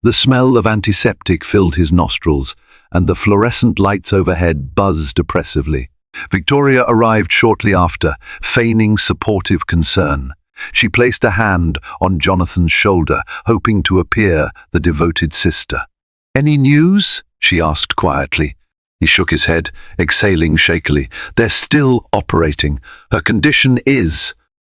The smell of antiseptic filled his nostrils, and the fluorescent lights overhead buzzed oppressively. Victoria arrived shortly after, feigning supportive concern. She placed a hand on Jonathan's shoulder, hoping to appear the devoted sister. "Any news?" she asked quietly. He shook his head, exhaling shakily. "They're still operating. Her condition is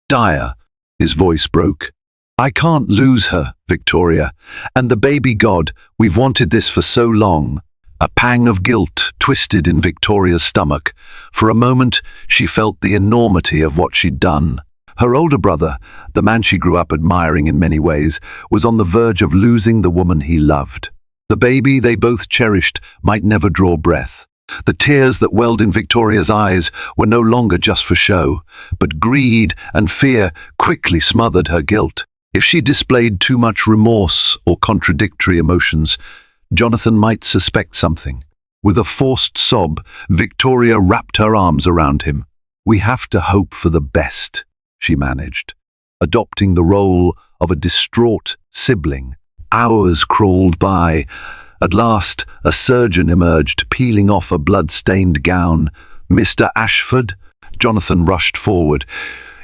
dire." His voice broke. "I can't lose her, Victoria. And the baby god, we've wanted this for so long." A pang of guilt twisted in Victoria's stomach. For a moment, she felt the enormity of what she'd done. Her older brother, the man she grew up admiring in many ways, was on the verge of losing the woman he loved. The baby they both cherished might never draw breath. The tears that welled in Victoria's eyes were no longer just for show, but greed and fear quickly smothered her guilt. If she displayed too much remorse or contradictory emotions, Jonathan might suspect something. With a forced sob, Victoria wrapped her arms around him. "We have to hope for the best," she managed, adopting the role of a distraught sibling. Hours crawled by. At last, a surgeon emerged, peeling off a blood-stained gown. "Mr. Ashford?" Jonathan rushed forward.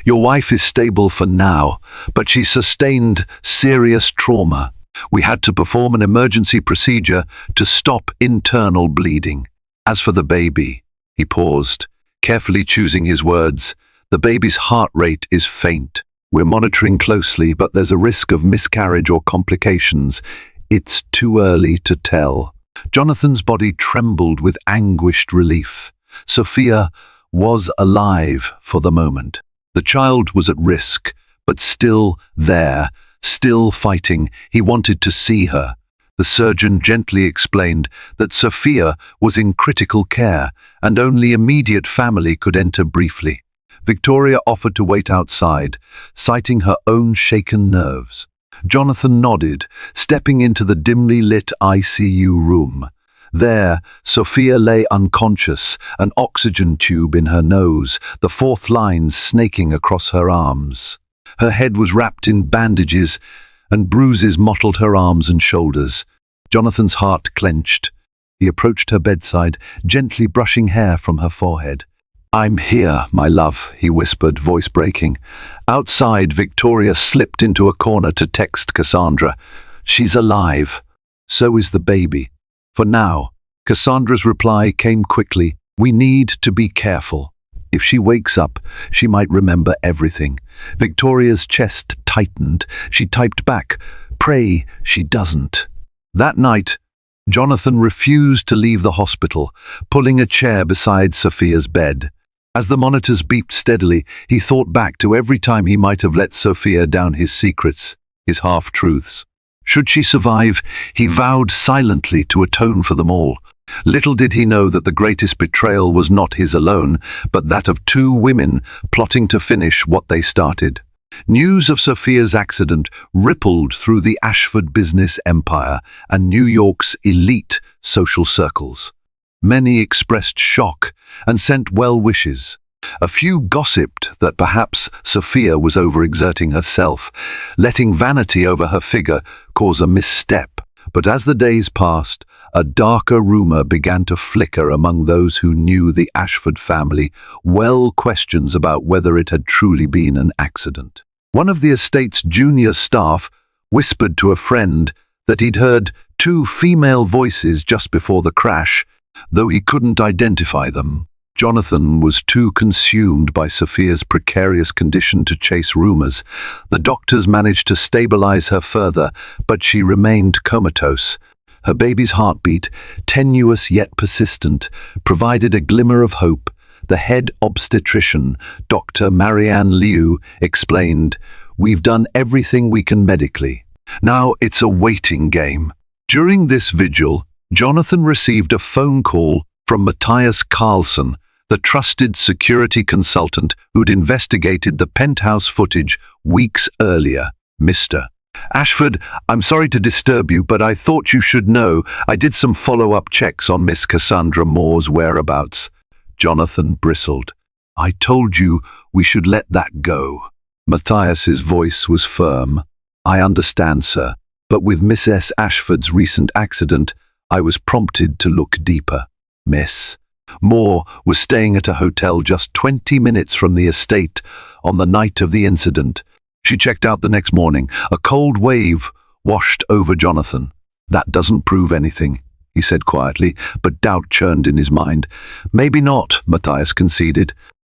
"Your wife is stable for now, but she sustained serious trauma. We had to perform an emergency procedure to stop internal bleeding. As for the baby," he paused, carefully choosing his words, "the baby's heart rate is faint. We're monitoring closely, but there's a risk of miscarriage or complications. It's too early to tell." Jonathan's body trembled with anguished relief. Sophia was alive for the moment. The child was at risk, but still there, still fighting. He wanted to see her. The surgeon gently explained that Sophia was in critical care and only immediate family could enter briefly. Victoria offered to wait outside, citing her own shaken nerves. Jonathan nodded, stepping into the dimly lit ICU room. There, Sophia lay unconscious, an oxygen tube in her nose, the fourth line snaking across her arms. Her head was wrapped in bandages, and bruises mottled her arms and shoulders. Jonathan's heart clenched. He approached her bedside, gently brushing hair from her forehead. "I'm here, my love," he whispered, voice breaking. Outside, Victoria slipped into a corner to text Cassandra. "She's alive. So is the baby. For now." Cassandra's reply came quickly. "We need to be careful. If she wakes up, she might remember everything." Victoria's chest tightened. She typed back, "Pray she doesn't." That night, Jonathan refused to leave the hospital, pulling a chair beside Sophia's bed. As the monitors beeped steadily, he thought back to every time he might have let Sophia down his secrets, his half-truths. Should she survive, he vowed silently to atone for them all. Little did he know that the greatest betrayal was not his alone, but that of two women plotting to finish what they started. News of Sophia's accident rippled through the Ashford business empire and New York's elite social circles. Many expressed shock and sent well wishes. A few gossiped that perhaps Sophia was overexerting herself, letting vanity over her figure cause a misstep. But as the days passed, a darker rumor began to flicker among those who knew the Ashford family, questions about whether it had truly been an accident. One of the estate's junior staff whispered to a friend that he'd heard two female voices just before the crash, though he couldn't identify them. Jonathan was too consumed by Sophia's precarious condition to chase rumors. The doctors managed to stabilize her further, but she remained comatose. Her baby's heartbeat, tenuous yet persistent, provided a glimmer of hope. The head obstetrician, Dr. Marianne Liu, explained, "We've done everything we can medically. Now it's a waiting game." During this vigil, Jonathan received a phone call from Matthias Carlson, the trusted security consultant who'd investigated the penthouse footage weeks earlier. "Mr. Ashford, I'm sorry to disturb you, but I thought you should know I did some follow-up checks on Miss Cassandra Moore's whereabouts." Jonathan bristled. "I told you we should let that go." Matthias's voice was firm. "I understand, sir, but with Miss S. Ashford's recent accident, I was prompted to look deeper. Miss Moore was staying at a hotel just 20 minutes from the estate on the night of the incident. She checked out the next morning. A cold wave washed over Jonathan. "That doesn't prove anything," he said quietly, but doubt churned in his mind. "Maybe not," Matthias conceded,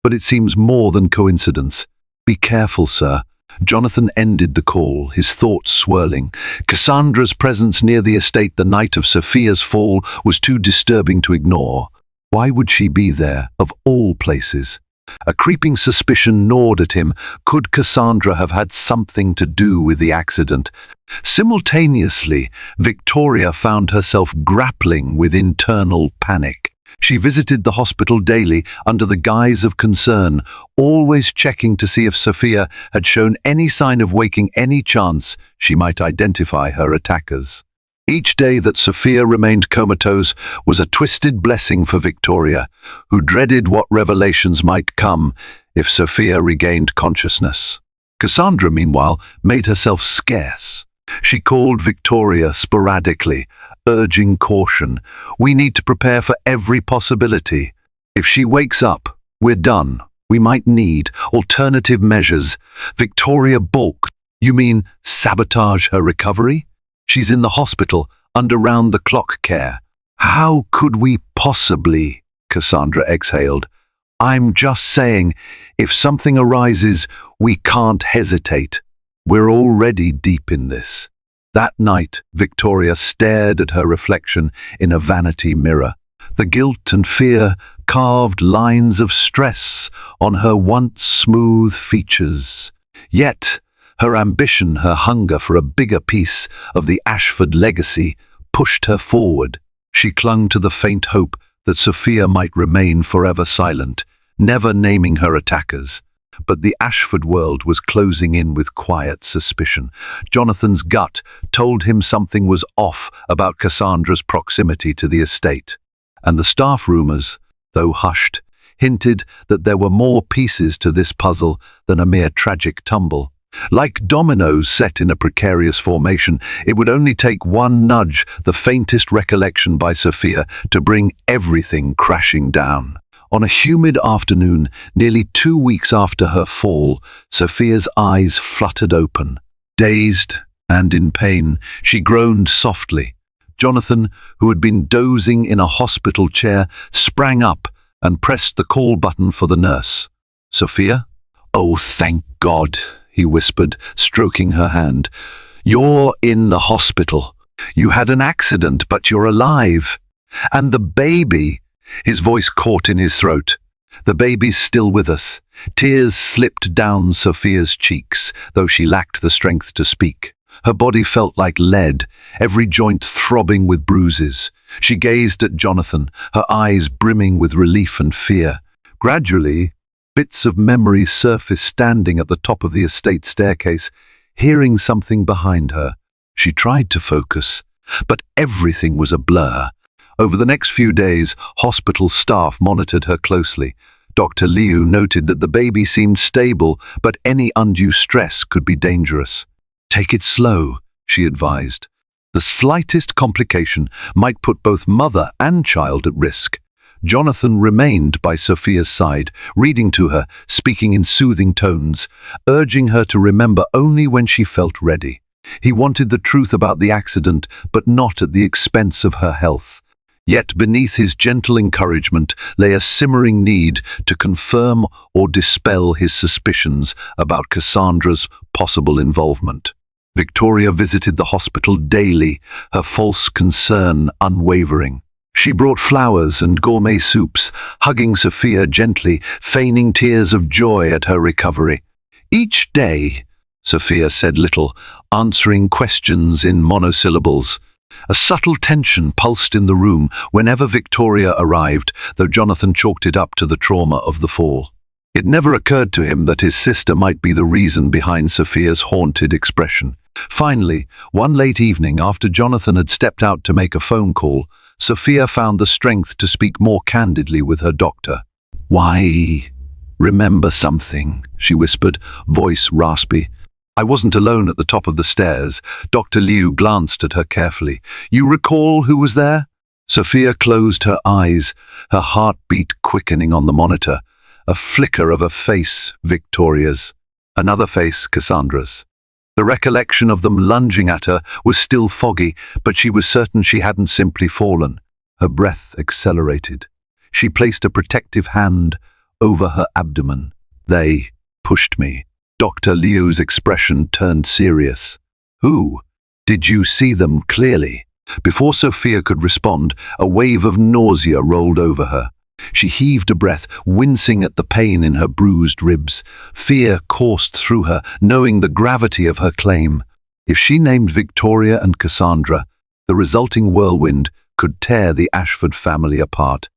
"but it seems more than coincidence. Be careful, sir." Jonathan ended the call, his thoughts swirling. Cassandra's presence near the estate the night of Sophia's fall was too disturbing to ignore. Why would she be there, of all places? A creeping suspicion gnawed at him. Could Cassandra have had something to do with the accident? Simultaneously, Victoria found herself grappling with internal panic. She visited the hospital daily under the guise of concern, always checking to see if Sophia had shown any sign of waking, any chance she might identify her attackers. Each day that Sophia remained comatose was a twisted blessing for Victoria, who dreaded what revelations might come if Sophia regained consciousness. Cassandra, meanwhile, made herself scarce. She called Victoria sporadically, urging caution. "We need to prepare for every possibility. If she wakes up, we're done. We might need alternative measures." Victoria balked. "You mean sabotage her recovery? She's in the hospital, under round-the-clock care." "How could we possibly?" Cassandra exhaled. "I'm just saying, if something arises, we can't hesitate. We're already deep in this." That night, Victoria stared at her reflection in a vanity mirror. The guilt and fear carved lines of stress on her once smooth features. Yet, her ambition, her hunger for a bigger piece of the Ashford legacy, pushed her forward. She clung to the faint hope that Sophia might remain forever silent, never naming her attackers. But the Ashford world was closing in with quiet suspicion. Jonathan's gut told him something was off about Cassandra's proximity to the estate. And the staff rumors, though hushed, hinted that there were more pieces to this puzzle than a mere tragic tumble. Like dominoes set in a precarious formation, it would only take one nudge, the faintest recollection by Sophia, to bring everything crashing down. On a humid afternoon, nearly 2 weeks after her fall, Sophia's eyes fluttered open. Dazed and in pain, she groaned softly. Jonathan, who had been dozing in a hospital chair, sprang up and pressed the call button for the nurse. "Sophia?" "Oh, thank God," he whispered, stroking her hand. "You're in the hospital. You had an accident, but you're alive. And the baby—" His voice caught in his throat. The baby's still with us." Tears slipped down Sophia's cheeks, though she lacked the strength to speak. Her body felt like lead, every joint throbbing with bruises. She gazed at Jonathan, her eyes brimming with relief and fear. Gradually, bits of memory surfaced standing at the top of the estate staircase, hearing something behind her. She tried to focus, but everything was a blur. Over the next few days, hospital staff monitored her closely. Dr. Liu noted that the baby seemed stable, but any undue stress could be dangerous. "Take it slow," she advised. The slightest complication might put both mother and child at risk. Jonathan remained by Sophia's side, reading to her, speaking in soothing tones, urging her to remember only when she felt ready. He wanted the truth about the accident, but not at the expense of her health. Yet beneath his gentle encouragement lay a simmering need to confirm or dispel his suspicions about Cassandra's possible involvement. Victoria visited the hospital daily, her false concern unwavering. She brought flowers and gourmet soups, hugging Sophia gently, feigning tears of joy at her recovery. Each day, Sophia said little, answering questions in monosyllables. A subtle tension pulsed in the room whenever Victoria arrived, though Jonathan chalked it up to the trauma of the fall. It never occurred to him that his sister might be the reason behind Sophia's haunted expression. Finally, one late evening, after Jonathan had stepped out to make a phone call, Sophia found the strength to speak more candidly with her doctor. "Why, remember something," she whispered, voice raspy. "I wasn't alone at the top of the stairs." Dr. Liu glanced at her carefully. "You recall who was there?" Sophia closed her eyes, her heartbeat quickening on the monitor. A flicker of a face, Victoria's. Another face, Cassandra's. The recollection of them lunging at her was still foggy, but she was certain she hadn't simply fallen. Her breath accelerated. She placed a protective hand over her abdomen. "They pushed me." Dr. Liu's expression turned serious. "Who? Did you see them clearly?" Before Sophia could respond, a wave of nausea rolled over her. She heaved a breath, wincing at the pain in her bruised ribs. Fear coursed through her, knowing the gravity of her claim. If she named Victoria and Cassandra, the resulting whirlwind could tear the Ashford family apart.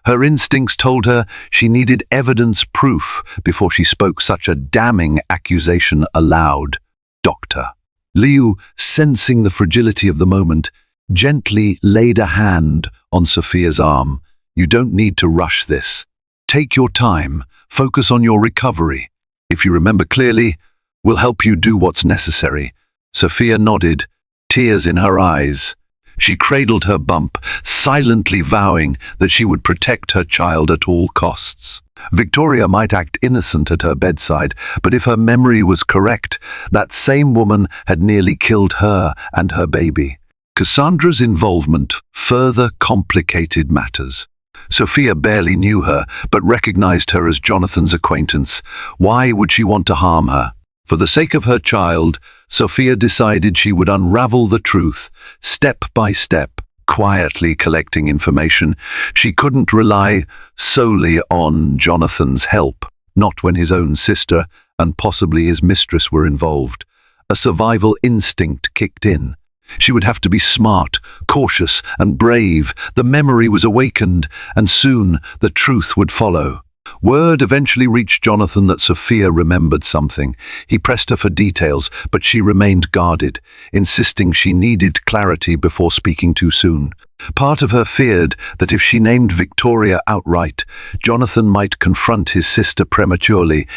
Her instincts told her she needed evidence proof before she spoke such a damning accusation aloud. Dr. Liu, sensing the fragility of the moment, gently laid a hand on Sophia's arm. "You don't need to rush this. Take your time, focus on your recovery. If you remember clearly, we'll help you do what's necessary." Sophia nodded, tears in her eyes. She cradled her bump, silently vowing that she would protect her child at all costs. Victoria might act innocent at her bedside, but if her memory was correct, that same woman had nearly killed her and her baby. Cassandra's involvement further complicated matters. Sophia barely knew her, but recognized her as Jonathan's acquaintance. Why would she want to harm her? For the sake of her child, Sophia decided she would unravel the truth, step by step, quietly collecting information. She couldn't rely solely on Jonathan's help, not when his own sister and possibly his mistress were involved. A survival instinct kicked in. She would have to be smart, cautious, and brave. The memory was awakened, and soon the truth would follow. Word eventually reached Jonathan that Sophia remembered something. He pressed her for details, but she remained guarded, insisting she needed clarity before speaking too soon. Part of her feared that if she named Victoria outright, Jonathan might confront his sister prematurely,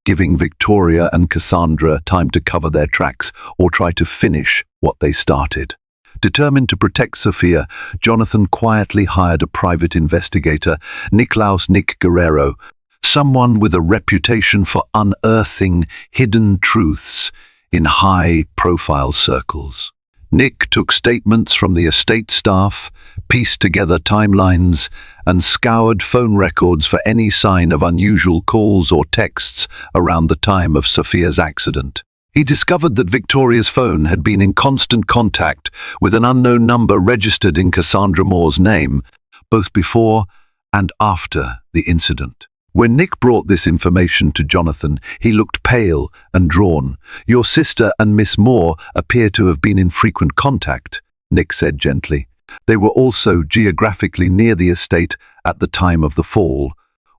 giving Victoria and Cassandra time to cover their tracks or try to finish what they started. Determined to protect Sophia, Jonathan quietly hired a private investigator, Nick Guerrero, someone with a reputation for unearthing hidden truths in high-profile circles. Nick took statements from the estate staff, pieced together timelines, and scoured phone records for any sign of unusual calls or texts around the time of Sophia's accident. He discovered that Victoria's phone had been in constant contact with an unknown number registered in Cassandra Moore's name, both before and after the incident. When Nick brought this information to Jonathan, he looked pale and drawn. "Your sister and Miss Moore appear to have been in frequent contact," Nick said gently. "They were also geographically near the estate at the time of the fall.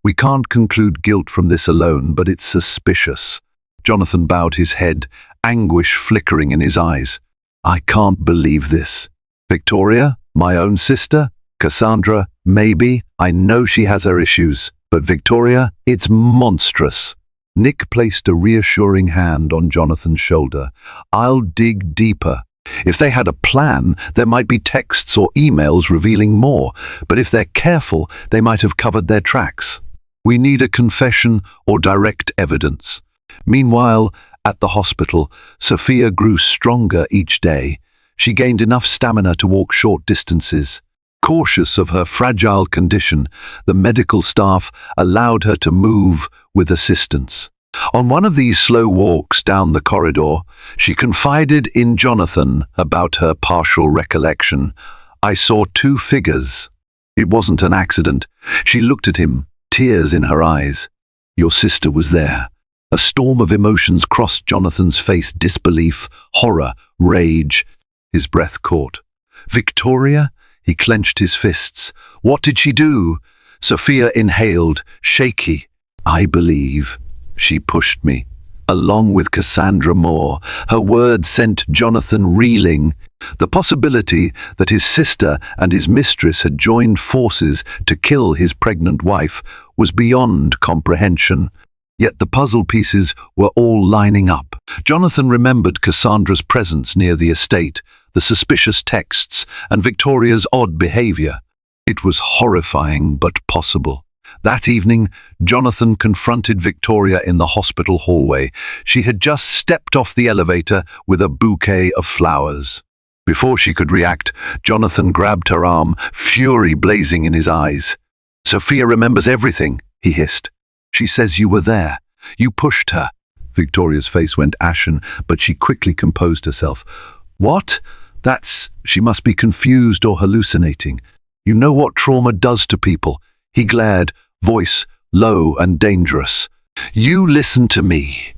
We can't conclude guilt from this alone, but it's suspicious." Jonathan bowed his head, anguish flickering in his eyes. "I can't believe this. Victoria, my own sister? Cassandra, maybe. I know she has her issues. But Victoria, it's monstrous." Nick placed a reassuring hand on Jonathan's shoulder. "I'll dig deeper. If they had a plan, there might be texts or emails revealing more, but if they're careful, they might have covered their tracks. We need a confession or direct evidence." Meanwhile, at the hospital, Sophia grew stronger each day. She gained enough stamina to walk short distances. Cautious of her fragile condition, the medical staff allowed her to move with assistance. On one of these slow walks down the corridor, she confided in Jonathan about her partial recollection. "I saw two figures. It wasn't an accident." She looked at him, tears in her eyes. "Your sister was there." A storm of emotions crossed Jonathan's face: disbelief, horror, rage. His breath caught. "Victoria?" He clenched his fists. "What did she do?" Sophia inhaled, shaky. "I believe she pushed me, along with Cassandra Moore." Her words sent Jonathan reeling. The possibility that his sister and his mistress had joined forces to kill his pregnant wife was beyond comprehension. Yet the puzzle pieces were all lining up. Jonathan remembered Cassandra's presence near the estate, the suspicious texts, and Victoria's odd behavior. It was horrifying but possible. That evening, Jonathan confronted Victoria in the hospital hallway. She had just stepped off the elevator with a bouquet of flowers. Before she could react, Jonathan grabbed her arm, fury blazing in his eyes. "Sophia remembers everything," he hissed. "She says you were there. You pushed her." Victoria's face went ashen, but she quickly composed herself. "What? She must be confused or hallucinating. You know what trauma does to people." He glared, voice low and dangerous. "You listen to me.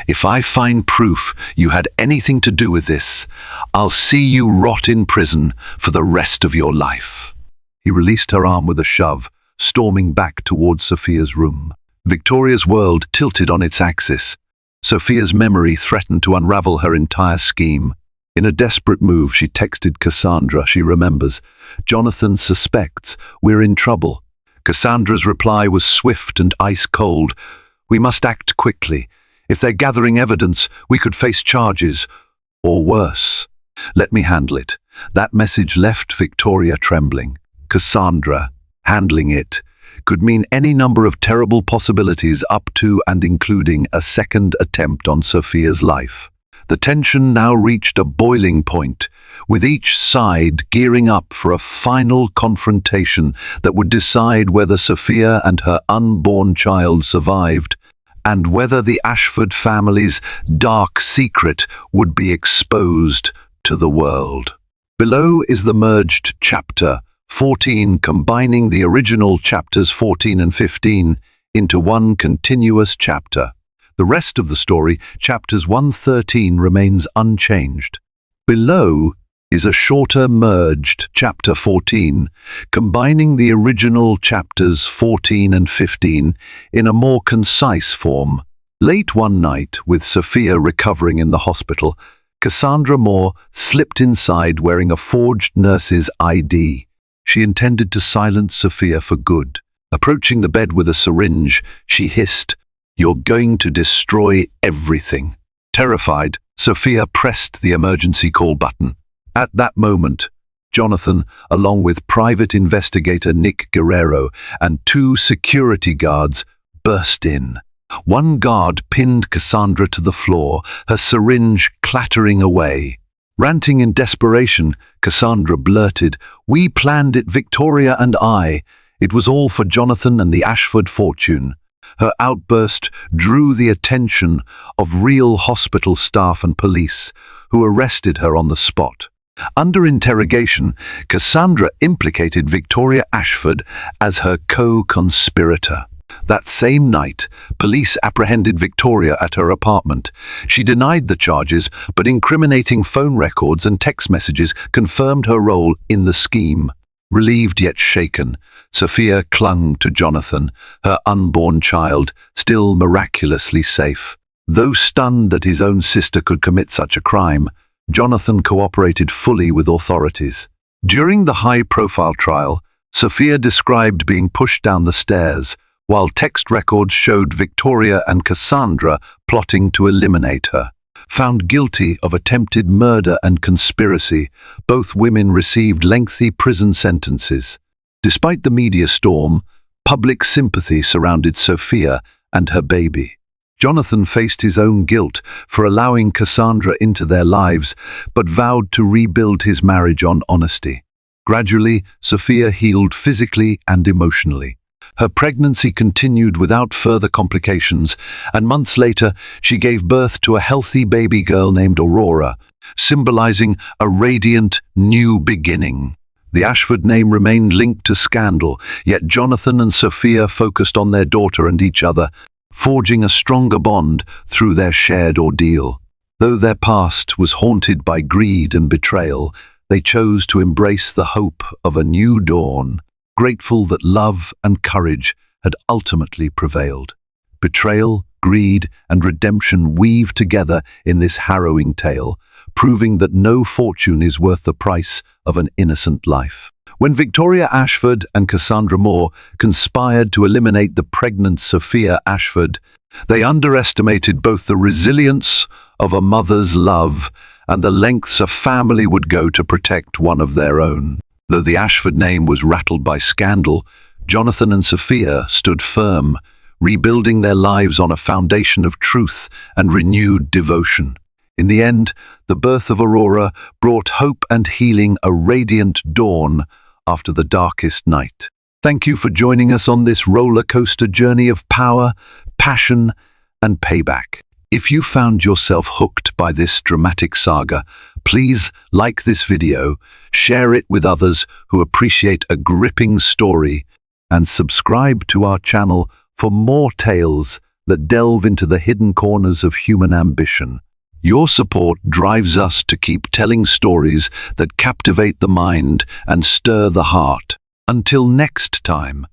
If I find proof you had anything to do with this, I'll see you rot in prison for the rest of your life." He released her arm with a shove, storming back towards Sophia's room. Victoria's world tilted on its axis. Sophia's memory threatened to unravel her entire scheme. In a desperate move, she texted Cassandra. She remembers. "Jonathan suspects we're in trouble." Cassandra's reply was swift and ice-cold. "We must act quickly. If they're gathering evidence, we could face charges. Or worse. Let me handle it." That message left Victoria trembling. Cassandra, handling it, could mean any number of terrible possibilities, up to and including a second attempt on Sophia's life. The tension now reached a boiling point, with each side gearing up for a final confrontation that would decide whether Sophia and her unborn child survived, and whether the Ashford family's dark secret would be exposed to the world. Below is the merged chapter 14, combining the original chapters 14 and 15 into one continuous chapter. The rest of the story, chapters 1-13, remains unchanged. Below is a shorter merged chapter 14, combining the original chapters 14 and 15 in a more concise form. Late one night, with Sophia recovering in the hospital, Cassandra Moore slipped inside wearing a forged nurse's ID. She intended to silence Sophia for good. Approaching the bed with a syringe, she hissed, "You're going to destroy everything." Terrified, Sophia pressed the emergency call button. At that moment, Jonathan, along with private investigator Nick Guerrero and 2 security guards, burst in. One guard pinned Cassandra to the floor, her syringe clattering away. Ranting in desperation, Cassandra blurted, "We planned it, Victoria and I. It was all for Jonathan and the Ashford fortune." Her outburst drew the attention of real hospital staff and police, who arrested her on the spot. Under interrogation, Cassandra implicated Victoria Ashford as her co-conspirator. That same night, police apprehended Victoria at her apartment. She denied the charges, but incriminating phone records and text messages confirmed her role in the scheme. Relieved yet shaken, Sophia clung to Jonathan, her unborn child, still miraculously safe. Though stunned that his own sister could commit such a crime, Jonathan cooperated fully with authorities. During the high-profile trial, Sophia described being pushed down the stairs, while text records showed Victoria and Cassandra plotting to eliminate her. Found guilty of attempted murder and conspiracy, both women received lengthy prison sentences. Despite the media storm, public sympathy surrounded Sophia and her baby. Jonathan faced his own guilt for allowing Cassandra into their lives, but vowed to rebuild his marriage on honesty. Gradually, Sophia healed physically and emotionally. Her pregnancy continued without further complications, and months later she gave birth to a healthy baby girl named Aurora, symbolizing a radiant new beginning. The Ashford name remained linked to scandal, yet Jonathan and Sophia focused on their daughter and each other, forging a stronger bond through their shared ordeal. Though their past was haunted by greed and betrayal, they chose to embrace the hope of a new dawn, grateful that love and courage had ultimately prevailed. Betrayal, greed, and redemption weave together in this harrowing tale, proving that no fortune is worth the price of an innocent life. When Victoria Ashford and Cassandra Moore conspired to eliminate the pregnant Sophia Ashford, they underestimated both the resilience of a mother's love and the lengths a family would go to protect one of their own. Though the Ashford name was rattled by scandal, Jonathan and Sophia stood firm, rebuilding their lives on a foundation of truth and renewed devotion. In the end, the birth of Aurora brought hope and healing, a radiant dawn after the darkest night. Thank you for joining us on this roller coaster journey of power, passion, and payback. If you found yourself hooked by this dramatic saga, please like this video, share it with others who appreciate a gripping story, and subscribe to our channel for more tales that delve into the hidden corners of human ambition. Your support drives us to keep telling stories that captivate the mind and stir the heart. Until next time.